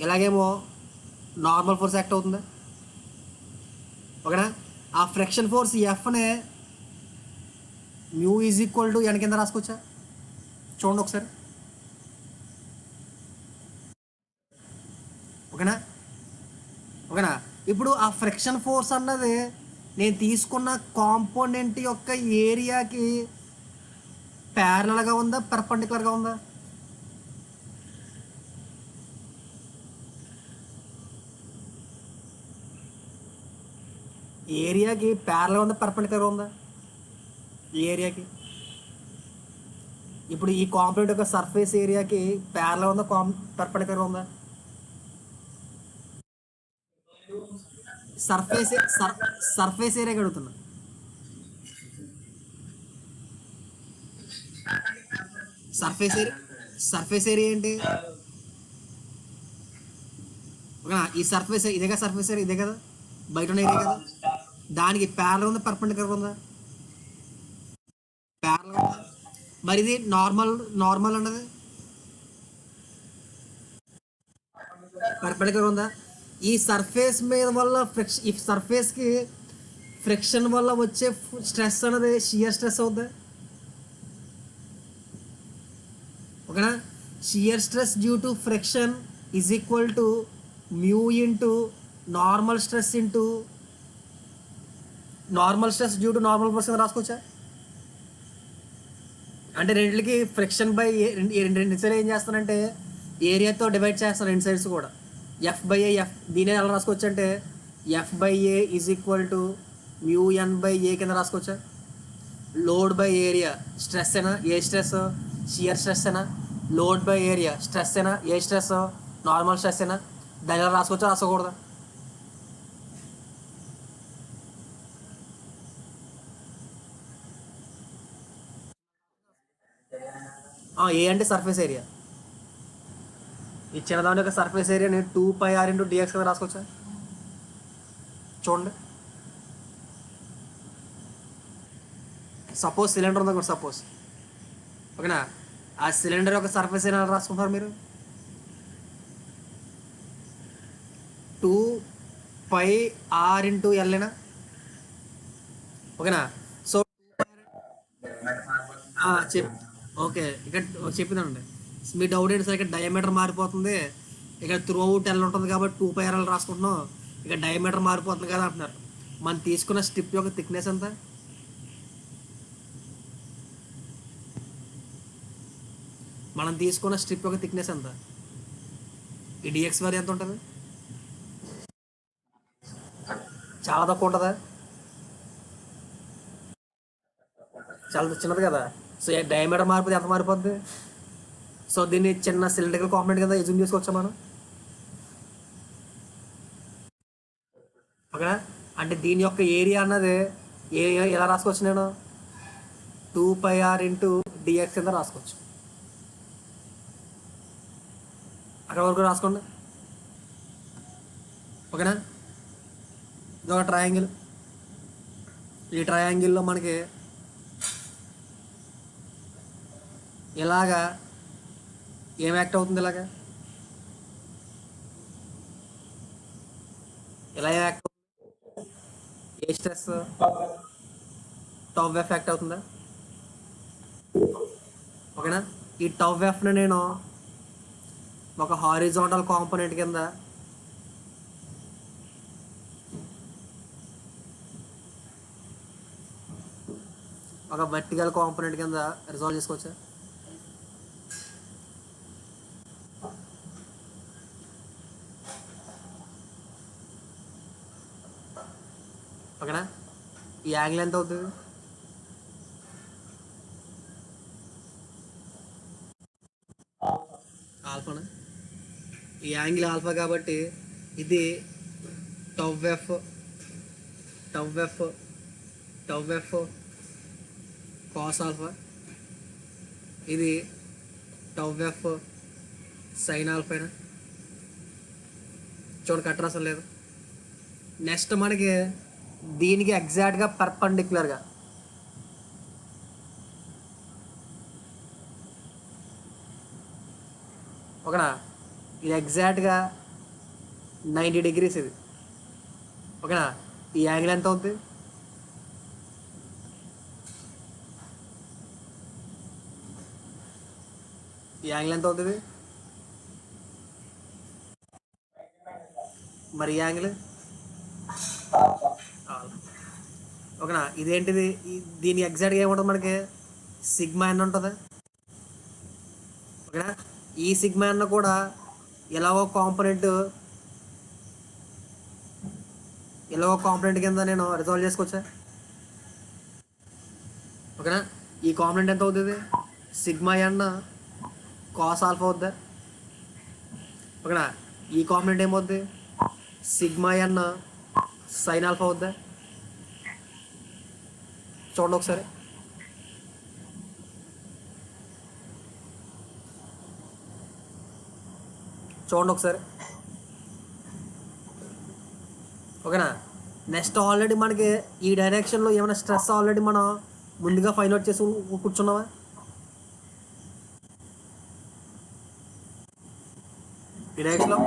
ఇలాగేమో నార్మల్ ఫోర్స్ యాక్ట్ అవుతుంది. ఓకేనా. ఆ ఫ్రిక్షన్ ఫోర్స్ ఎఫ్నే mu is equal to N కింద రాసుకోవచ్చా? చూడండి ఒకసారి. ఓకేనా. ఓకేనా. ఇప్పుడు ఆ ఫ్రిక్షన్ ఫోర్స్ అన్నది నేను తీసుకున్న కాంపోనెంట్ యొక్క ఏరియాకి ప్యారలల్గా ఉందా, పర్పెండిక్యులర్గా ఉందా? ఏరియాకి ప్యారల్గా ఉందా, పర్పెండిక్యులర్గా ఉందా? ఏరియాకి. ఇప్పుడు ఈ కాంపోనెంట్ యొక్క సర్ఫేస్ ఏరియాకి ప్యారల్గా ఉందా, పర్పెండిక్యులర్గా ఉందా? సర్ఫేస్ సర్ఫేస్ ఏరియా అడుగుతున్నా. Surface area. సర్ఫేస్ ఏరియా ఏంటి? ఓకేనా. ఈ సర్ఫేస్ ఇదే కదా, సర్ఫేస్ ఏరియా ఇదే కదా, బయట ఉన్న ఏరియా కదా. దానికి ప్యారల్ ఉందా, పర్పెండిక్యులర్ ఉందా? ప్యారల్ ఉందా. మరి ఇది నార్మల్. నార్మల్ అన్నది పర్పెండిక్యులర్ ఉందా? ఈ సర్ఫేస్ మీద వల్ల ఫ్రిక్షన్, ఈ సర్ఫేస్కి ఫ్రిక్షన్ వల్ల వచ్చే స్ట్రెస్ అనేది షియర్ స్ట్రెస్ అవుద్ది. ఓకేనా. Shear stress due to friction is equal to mu into normal stress into normal stress due to normal force కింద రాసుకోవచ్చా? అంటే రెండింటికి ఫ్రిక్షన్ బై రెండు సైడ్ ఏం చేస్తానంటే ఏరియాతో డివైడ్ చేస్తాను, రెండు సైడ్స్ కూడా. ఎఫ్. దీని ఎలా రాసుకోవచ్చు అంటే F/A is equal to μN/A కింద రాసుకోవచ్చా? లోడ్ బై ఏరియా స్ట్రెస్ అయినా, ఏ స్ట్రెస్? షియర్ స్ట్రెస్ అయినా. లోడ్ బై ఏరియా స్ట్రెస్ అయినా, ఏ స్ట్రెస్? నార్మల్ స్ట్రెస్ అయినా. దాని ఎలా రాసుకోవచ్చా, రాసుకోకూడదా? ఏ అంటే సర్ఫేస్ ఏరియా. ఈ చిన్నదాని యొక్క సర్ఫేస్ ఏరియా నేను 2πr ఇంటూ dx కింద రాసుకోవచ్చా? చూడండి. సపోజ్ సిలిండర్ ఉందనుకోండి, సపోజ్. ఓకేనా. ఆ సిలిండర్ యొక్క సర్ఫేస్ ఏరియా రాసుకుంటారు మీరు 2πr ఇంటూ ఎల్ఏనా. ఓకేనా. సో చెప్ ఓకే. ఇక్కడ చెప్పిందండి. మీ డౌట్ ఏంటి సార్? ఇక్కడ డయామీటర్ మారిపోతుంది, ఇక్కడ త్రూ అవుట్ ఎల్ ఉంటుంది కాబట్టి 2πr రాసుకుంటున్నాం, ఇక్కడ డయామీటర్ మారిపోతుంది కదా అంటున్నారు. మనం తీసుకున్న స్ట్రిప్ యొక్క థిక్నెస్ ఎంత? మనం తీసుకున్న స్ట్రిప్ యొక్క థిక్నెస్ ఎంత? ఈ డిఎక్స్ వాల్యూ ఎంత ఉంటుంది? చాలా తక్కువ ఉంటుందా? చాలా చిన్నది కదా. సో డయామీటర్ మారిపోతే ఎంత మారిపోద్ది? సో దీన్ని చిన్న సిలిండ్రికల్ కాంపోనెంట్ కింద ఎజ్యూమ్ చేసుకోవచ్చా మనం? ఓకేనా? అంటే దీని యొక్క ఏరియా అన్నది ఎలా రాసుకోవచ్చు నేను? 2πr ఇంటూ డిఎక్స్ కింద రాసుకోవచ్చు. అక్కడ వరకు రాసుకోండి. ఓకేనా? ఇది ఒక ట్రయాంగిల్. ఈ ట్రయాంగిల్లో మనకి ఇలాగా ఏం యాక్ట్ అవుతుంది? ఇలాగా ఇలా యాక్ట్ అవుతుంది. ఏ స్ట్రెస్? టౌ ఎఫ్ యాక్ట్ అవుతుందా? ఓకేనా? ఈ టౌ ఎఫ్ని నేను ఒక హారిజాంటల్ కాంపోనెంట్ కింద ఒక వర్టికల్ కాంపోనెంట్ కింద రిజాల్వ్ చేసుకోవచ్చా? ఓకేనా? ఈ యాంగిల్ ఎంత అవుతుంది? ఆల్ఫానా? ఈ యాంగిల్ ఆల్ఫా కాబట్టి ఇది tau F tau F tau f cos alpha, ఇది టౌ ఎఫ్ సైన్ ఆల్ఫానా. చూడండి కట్టర్ అసలు లేదు. నెక్స్ట్ మనకి దీనికి ఎగ్జాక్ట్గా పర్పెండిక్యులర్గా ఓకేనా, ఇది ఎగ్జాక్ట్గా 90 degrees ఇది. ఓకేనా? ఈ యాంగిల్ ఎంత అవుతుంది? ఈ యాంగిల్ ఎంత అవుతుంది? మరి ఈ యాంగిల్ ఓకేనా? ఇదేంటిది? దీని ఎగ్జాక్ట్గా ఏముంటుంది మనకి? సిగ్మా ఎన్ ఉంటుంది. ఓకేనా? ఈ సిగ్మా ఎన్ కూడా ఎలాగో కాంపోనెంట్ కింద నేను రిజాల్వ్ చేసుకోవచ్చా? ఓకేనా? ఈ కాంపోనెంట్ ఎంత అవుతుంది? సిగ్మా ఎన్ కాస్ ఆల్ఫా అవుద్దా? ఓకేనా? ఈ కాంపోనెంట్ ఏమవుద్ది? సిగ్మా ఎన్ సైన్ ఆల్ఫా అవుద్దా? చూడండి ఒకసారి. ఓకేనా? నెక్స్ట్ ఆల్రెడీ మనకి ఈ డైరెక్షన్లో ఏమైనా స్ట్రెస్ ఆల్రెడీ మనం ముందుగా ఫైండ్ అవుట్ చేసి కూర్చున్నావా? ఈ డైరెక్షన్లో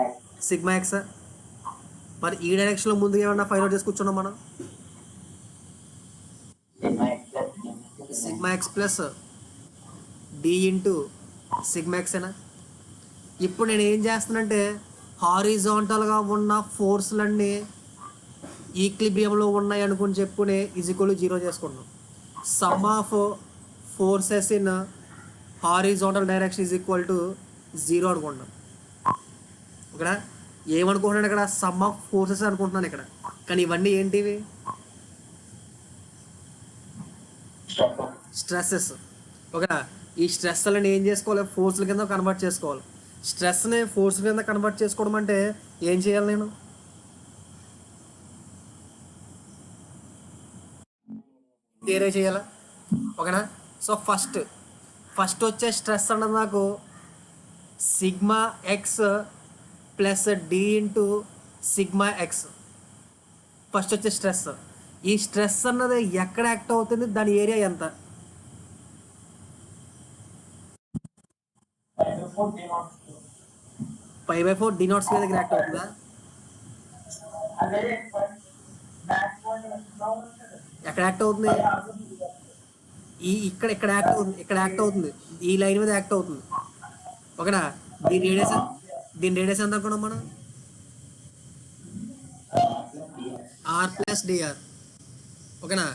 సిగ్మా ఎక్స్. మరి ఈ డైరెక్షన్లో ముందుగా ఏమన్నా ఫైండ్ అవుట్ చేసి కూర్చున్నాం మనం? Sigma x plus d into sigma ఎక్సేనా. ఇప్పుడు నేను ఏం చేస్తానంటే హారిజాంటల్గా ఉన్న ఫోర్స్లన్నీ ఈక్లిబ్రియంలో ఉన్నాయి అనుకుని చెప్పుకుని ఈక్వల్ 0 చేసుకుంటున్నాం. Some of forces in horizontal direction is equal to 0 అనుకుంటున్నాం. ఓకేనా? ఏమనుకుంటున్నాను ఇక్కడ? సమ్ ఆఫ్ ఫోర్సెస్ అనుకుంటున్నాను ఇక్కడ. కానీ ఇవన్నీ ఏంటివి? స్ట్రెస్సెస్. ఓకేనా? ఈ స్ట్రెస్లని ఏం చేసుకోవాలి? ఫోర్స్ల కింద కన్వర్ట్ చేసుకోవాలి. స్ట్రెస్ని ఫోర్స్ కింద కన్వర్ట్ చేసుకోవడం అంటే ఏం చేయాలి నేను? వేరే చేయాలా? ఓకేనా? సో ఫస్ట్ వచ్చే స్ట్రెస్ అన్నది నాకు sigma x plus d into sigma x first వచ్చే స్ట్రెస్. ఈ స్ట్రెస్ అన్నది ఎక్కడ యాక్ట్ అవుతుంది? దాని ఏరియా ఎంత? π/4 d0 స్క్వేర్ దగ్గర యాక్ట్ అవుతుందా? ఎక్కడ యాక్ట్ అవుతుంది? ఇక్కడ యాక్ట్ అవుతుంది. ఈ లైన్ మీద యాక్ట్ అవుతుంది. ఓకేనా? దీని రేడియస్ ఎంత అనుకున్నాం మనం? R plus dr. ఓకేనా?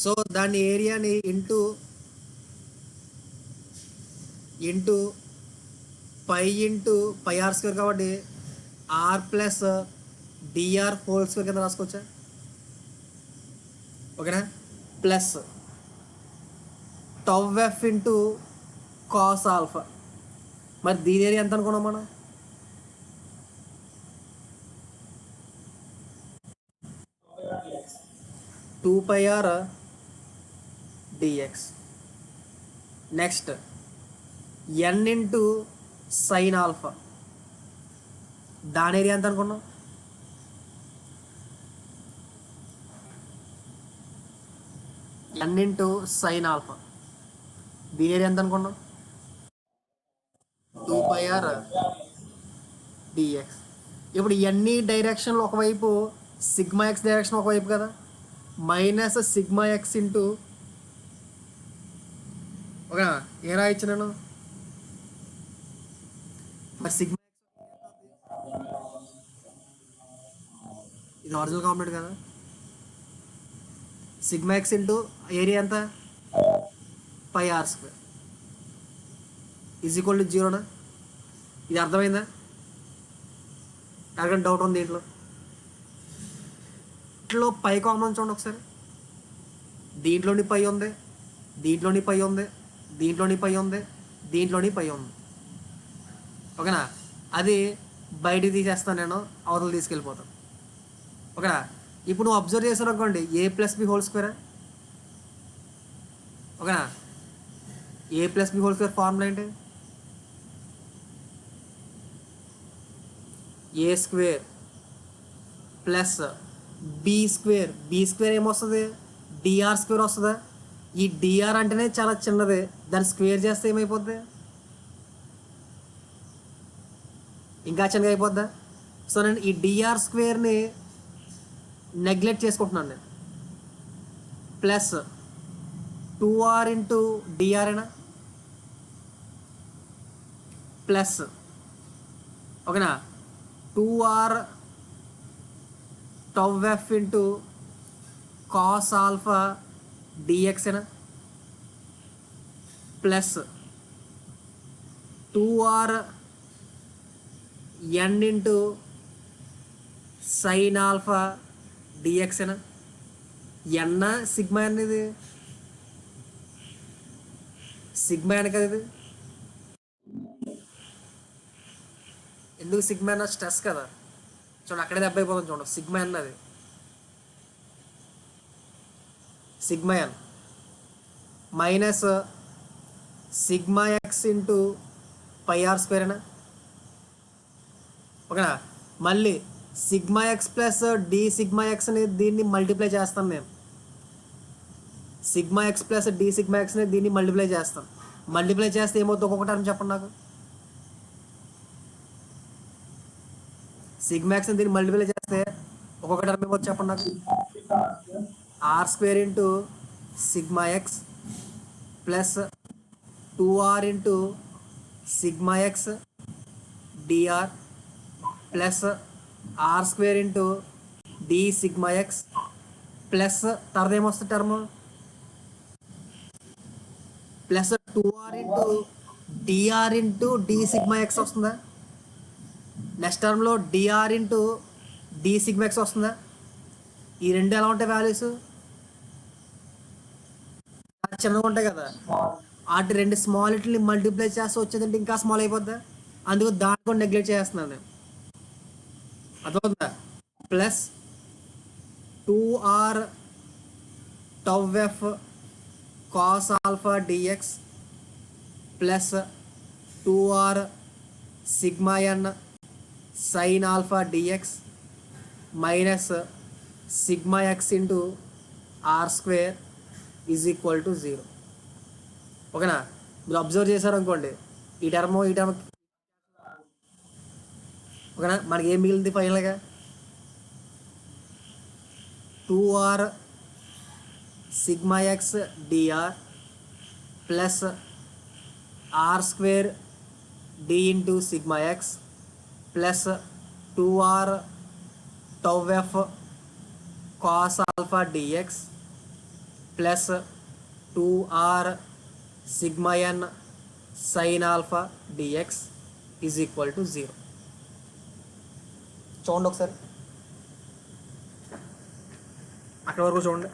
సో దాని ఏరియాని into pi into pi r square కాబట్టి r plus dr whole square కింద రాసుకోవచ్చా? ఓకేనా? Plus tau f into cos alpha. మరి దీని ఏరియా ఎంత అనుకున్నాం మనం? Two pi r dx. Next n into sine alpha, దాని ఏరియా ఎంత అనుకున్నాం? ఎన్ ఇంటూ సైన్ ఆల్ఫా, దీని ఏరియా ఎంత అనుకున్నాం? Two pi r dx. ఇప్పుడు ఎన్ని డైరెక్షన్లు ఒకవైపు, సిగ్మా ఎక్స్ డైరెక్షన్ ఒకవైపు కదా, మైనస్ సిగ్మా ఎక్స్ ఇంటూ, ఓకేనా? ఏ రాయొచ్చు నేను? మరి సిగ్మా ఇది ఒరిజినల్ కాంపోనెంట్ కదా, సిగ్మా ఎక్స్ ఇంటూ ఏరియా ఎంత? Pi r square is equal to జీరోనా? ఇది అర్థమైందా? ఎవరికైనా డౌట్ ఉంది దీంట్లో? దీంట్లో పై కామన్ చూడండి ఒకసారి. దీంట్లోని పై ఉంది, దీంట్లోని పై ఉంది, దీంట్లోని పై ఉంది, దీంట్లోని పై ఉంది. ఓకేనా? అది బయటికి తీసేస్తాను నేను, అవతలు తీసుకెళ్ళిపోతాను. ఓకేనా? ఇప్పుడు నువ్వు అబ్జర్వ్ చేశారు అనుకోండి, a plus b whole square. ఓకేనా? A plus b whole square formula ఏంటి? A square plus b square. B square ఏమొస్తుంది? డిఆర్ స్క్వేర్ వస్తుందా? ఈ డిఆర్ అంటేనే చాలా చిన్నది, దాన్ని స్క్వేర్ చేస్తే ఏమైపోద్ది? ఇంకా చిన్నగా అయిపోద్దా? సో నేను ఈ డిఆర్ స్క్వేర్ని నెగ్లెక్ట్ చేసుకుంటున్నాను నేను. Plus two r into dr అయినా ప్లస్, ఓకేనా, two r tau f into cos alpha dx అయినా plus two r n into sine alpha dx అయినా. ఎన్న సిగ్మా అనేది సిగ్మా ఎన్ కదా ఇది. ఎందుకు సిగ్మా అన్న? స్ట్రెస్ కదా. చూడండి అక్కడే దెబ్బ అయిపోతుంది. చూడండి సిగ్మా ఎన్, అది sigma n minus sigma x into pi r square అయినా. ఓకేనా? మళ్ళీ sigma x plus d sigma ఎక్స్ని దీన్ని మల్టిప్లై చేస్తాను నేను. Sigma x plus d sigma ఎక్స్ని దీన్ని మల్టిప్లై చేస్తాను. మల్టిప్లై చేస్తే ఏమవుతుంది? ఒక్కొక్క టర్మ్ చెప్పండి నాకు. సిగ్మా ఎక్స్ని దీన్ని మల్టిప్లై చేస్తే ఒక్కొక్క టర్మ్ ఏమవుతుంది చెప్పండి నాకు. R square into sigma x plus two r into sigma x d r plus r square into d sigma x plus తర్వాత ఏమొస్తుంది term? Plus two r into d r into d sigma x వస్తుందా? Next టర్మ్లో d r into d sigma x వస్తుందా? ఈ రెండు ఎలా ఉంటాయి values? చిన్నగా ఉంటాయి కదా. వాటి రెండు స్మాల్ ఇట్ని మల్టిప్లై చేస్తే వచ్చేదంటే ఇంకా స్మాల్ అయిపోద్దా? అందుకు దాన్ని కూడా నెగ్లెక్ట్ చేస్తున్నాను నేను. అర్థమవుతుందా? Plus two r tau f cos alpha d x plus two r sigma n sine alpha d x minus sigma x into r square is equal to 0. ఓకేనా? మీరు అబ్జర్వ్ చేశారు అనుకోండి, ఈ టర్మ్ ఓకేనా, మనకి ఏం మిగిలింది ఫైనల్గా? Two r sigma x d r plus r square d into sigma x plus two r tau f cos alpha d x plus two r sigma n sine alpha d x is equal to 0. చూడండి ఒకసారి, అక్కడ వరకు చూడండి.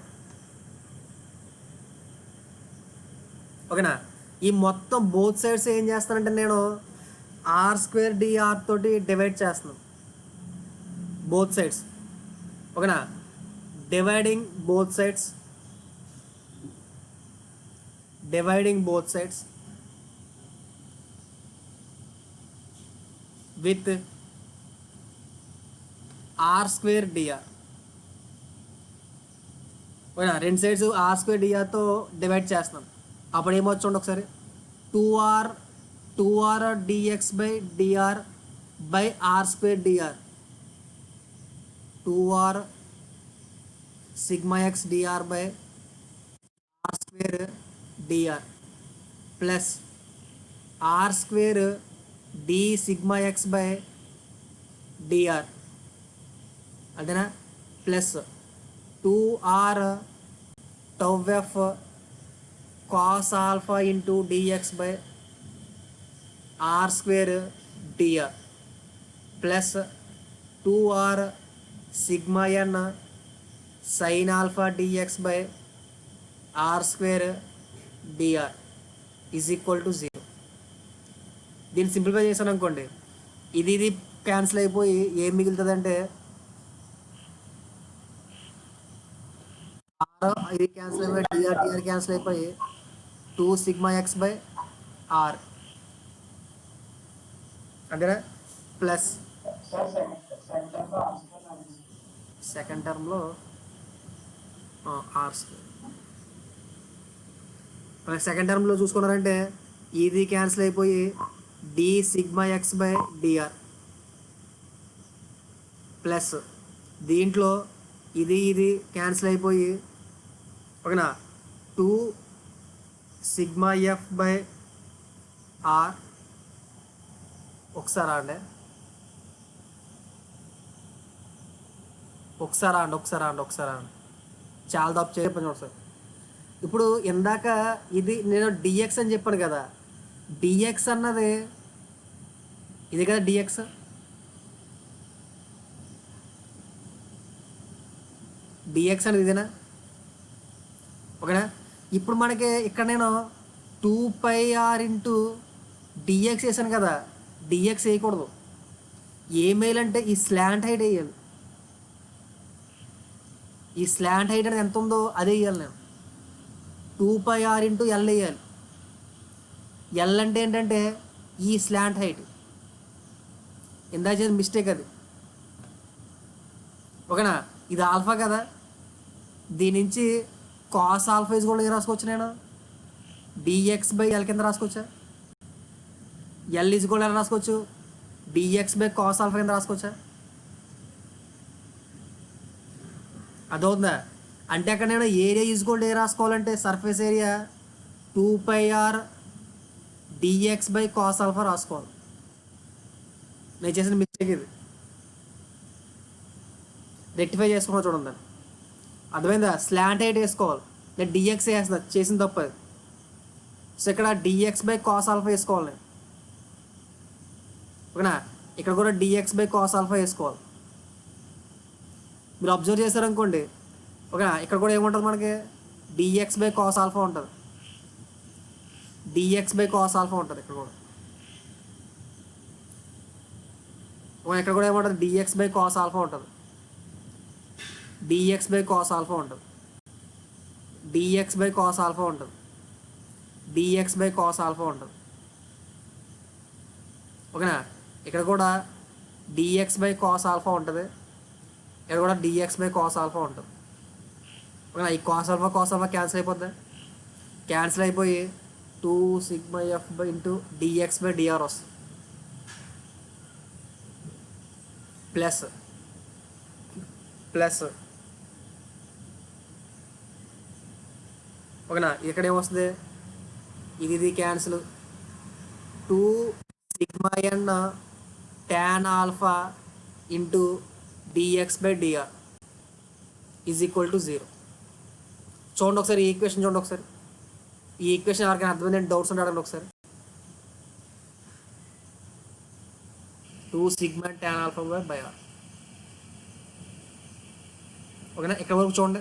ఓకేనా? ఈ మొత్తం both sides ఏం చేస్తానంటే నేను r² dr తోటి డివైడ్ చేస్తున్నాను బోత్ సైడ్స్. ఓకేనా? Dividing both sides with r² dr. ఓకేనా? రెండు సైడ్స్ r² dr తో డివైడ్ చేస్తున్నాం. అప్పుడు ఏమొచ్చుండి ఒకసారి, 2r dx by dr by r² dr, 2r sigma X dr by r² dr plus r² d sigma X by dr, అంతేనా? Plus 2r tau F cos alpha into dx by r² dr plus 2r sigma n sin alpha dx by r² dr is equal to 0. దీన్ని simplify చేశాను అనుకోండి, ఇది cancel అయిపోయి ఏం మిగులుతుంది అంటే ఇది క్యాన్సిల్ అయిపోయి dr క్యాన్సిల్ అయిపోయి 2 సిగ్మా ఎక్స్ బై ఆర్, అంతేనా? ప్లస్ సెకండ్ టర్మ్లో r². సెకండ్ టర్మ్లో చూసుకున్నారంటే ఇది క్యాన్సిల్ అయిపోయి d sigma X by dr plus దీంట్లో ఇది క్యాన్సిల్ అయిపోయి, ఓకేనా, 2 సిగ్మా ఎఫ్ బై ఆర్. ఒకసారి అండి చాలా తప్పు చెప్పండి ఒకసారి. ఇప్పుడు ఇందాక ఇది నేను డిఎక్స్ అని చెప్పాను కదా, డిఎక్స్ అన్నది ఇది కదా, డిఎక్స్ అనేది ఇదేనా? ఓకేనా? ఇప్పుడు మనకి ఇక్కడ నేను 2πr ఇంటూ డిఎక్స్ వేసాను కదా, డిఎక్స్ వేయకూడదు. ఏం వేయాలంటే ఈ స్లాంట్ హైట్ వేయాలి. ఈ స్లాంట్ హైట్ అనేది ఎంత ఉందో అదే వేయాలి. నేను 2πr ఇంటూ ఎల్ వేయాలి. ఎల్ అంటే ఏంటంటే ఈ స్లాంట్ హైట్. ఇందా చేసిన మిస్టేక్ అది. ఓకేనా? ఇది ఆల్ఫా కదా, దీని నుంచి కాస్ ఆల్ఫా ఇజ్ కూడా రాసుకోవచ్చు. నేను డిఎక్స్ బై ఎల్ కింద రాసుకోవచ్చా? ఎల్ ఇజ్ కూడా ఎలా రాసుకోవచ్చు? డిఎక్స్ బై కాస్ ఆల్ఫా కింద రాసుకోవచ్చా? అదవుతుందా? అంటే అక్కడ నేను ఏరియా ఈజ్ గోల్డ్ ఏ రాసుకోవాలంటే surface area 2πr dx by cos alpha రాసుకోవాలి. నేను చేసిన మిస్టేక్ ఇది, రెక్టిఫై చేసుకున్నా చూడండి. దాన్ని అర్థమైందా? స్లాంట్ హైట్ వేసుకోవాలి. నేను డిఎక్స్ వేస్తా, చేసిన తప్పు అది. సో ఇక్కడ డిఎక్స్ బై కాస్ ఆల్ఫా వేసుకోవాలి నేను. ఓకేనా? ఇక్కడ కూడా డిఎక్స్ బై కాస్ ఆల్ఫా వేసుకోవాలి. మీరు అబ్జర్వ్ చేశారనుకోండి, ఓకేనా, ఇక్కడ కూడా ఏముంటుంది మనకి, డిఎక్స్ బై కాస్ ఆల్ఫా ఉంటుంది. డిఎక్స్ బై కాస్ ఆల్ఫా ఉంటుంది ఇక్కడ కూడా. ఇక్కడ కూడా ఏముంటుంది, డిఎక్స్ బై కాస్ ఆల్ఫా ఉంటుంది. డిఎక్స్ బై కాస్ ఆల్ఫా ఉంటుంది. డిఎక్స్ బై కాస్ ఆల్ఫా ఉంటుంది. డిఎక్స్ బై కాస్ ఆల్ఫా ఉంటుంది. ఓకేనా? ఇక్కడ కూడా డిఎక్స్ బై కాస్ ఆల్ఫా ఉంటుంది. ఇక్కడ కూడా డిఎక్స్ బై కాస్ ఆల్ఫా ఉంటుంది. ఓకేనా? ఈ కాస్ ఆల్ఫా క్యాన్సిల్ అయిపోద్ది. క్యాన్సిల్ అయిపోయి 2 sigma f by into d x by d r వస్తుంది. ప్లస్ ఓకేనా? ఇక్కడ ఏమొస్తుంది, ఇది cancel. 2 sigma n tan alpha into d x by d r is equal to 0. చూడండి ఒకసారి ఈ ఈక్వేషన్ చూడండి ఒకసారి. ఈ ఈక్వేషన్ ఎవరికైనా అర్థమైందంటే డౌట్స్ ఉంటే అడగండి ఒకసారి. 2 sigma tan alpha by r. ఓకేనా, ఇక్కడ వరకు చూడండి.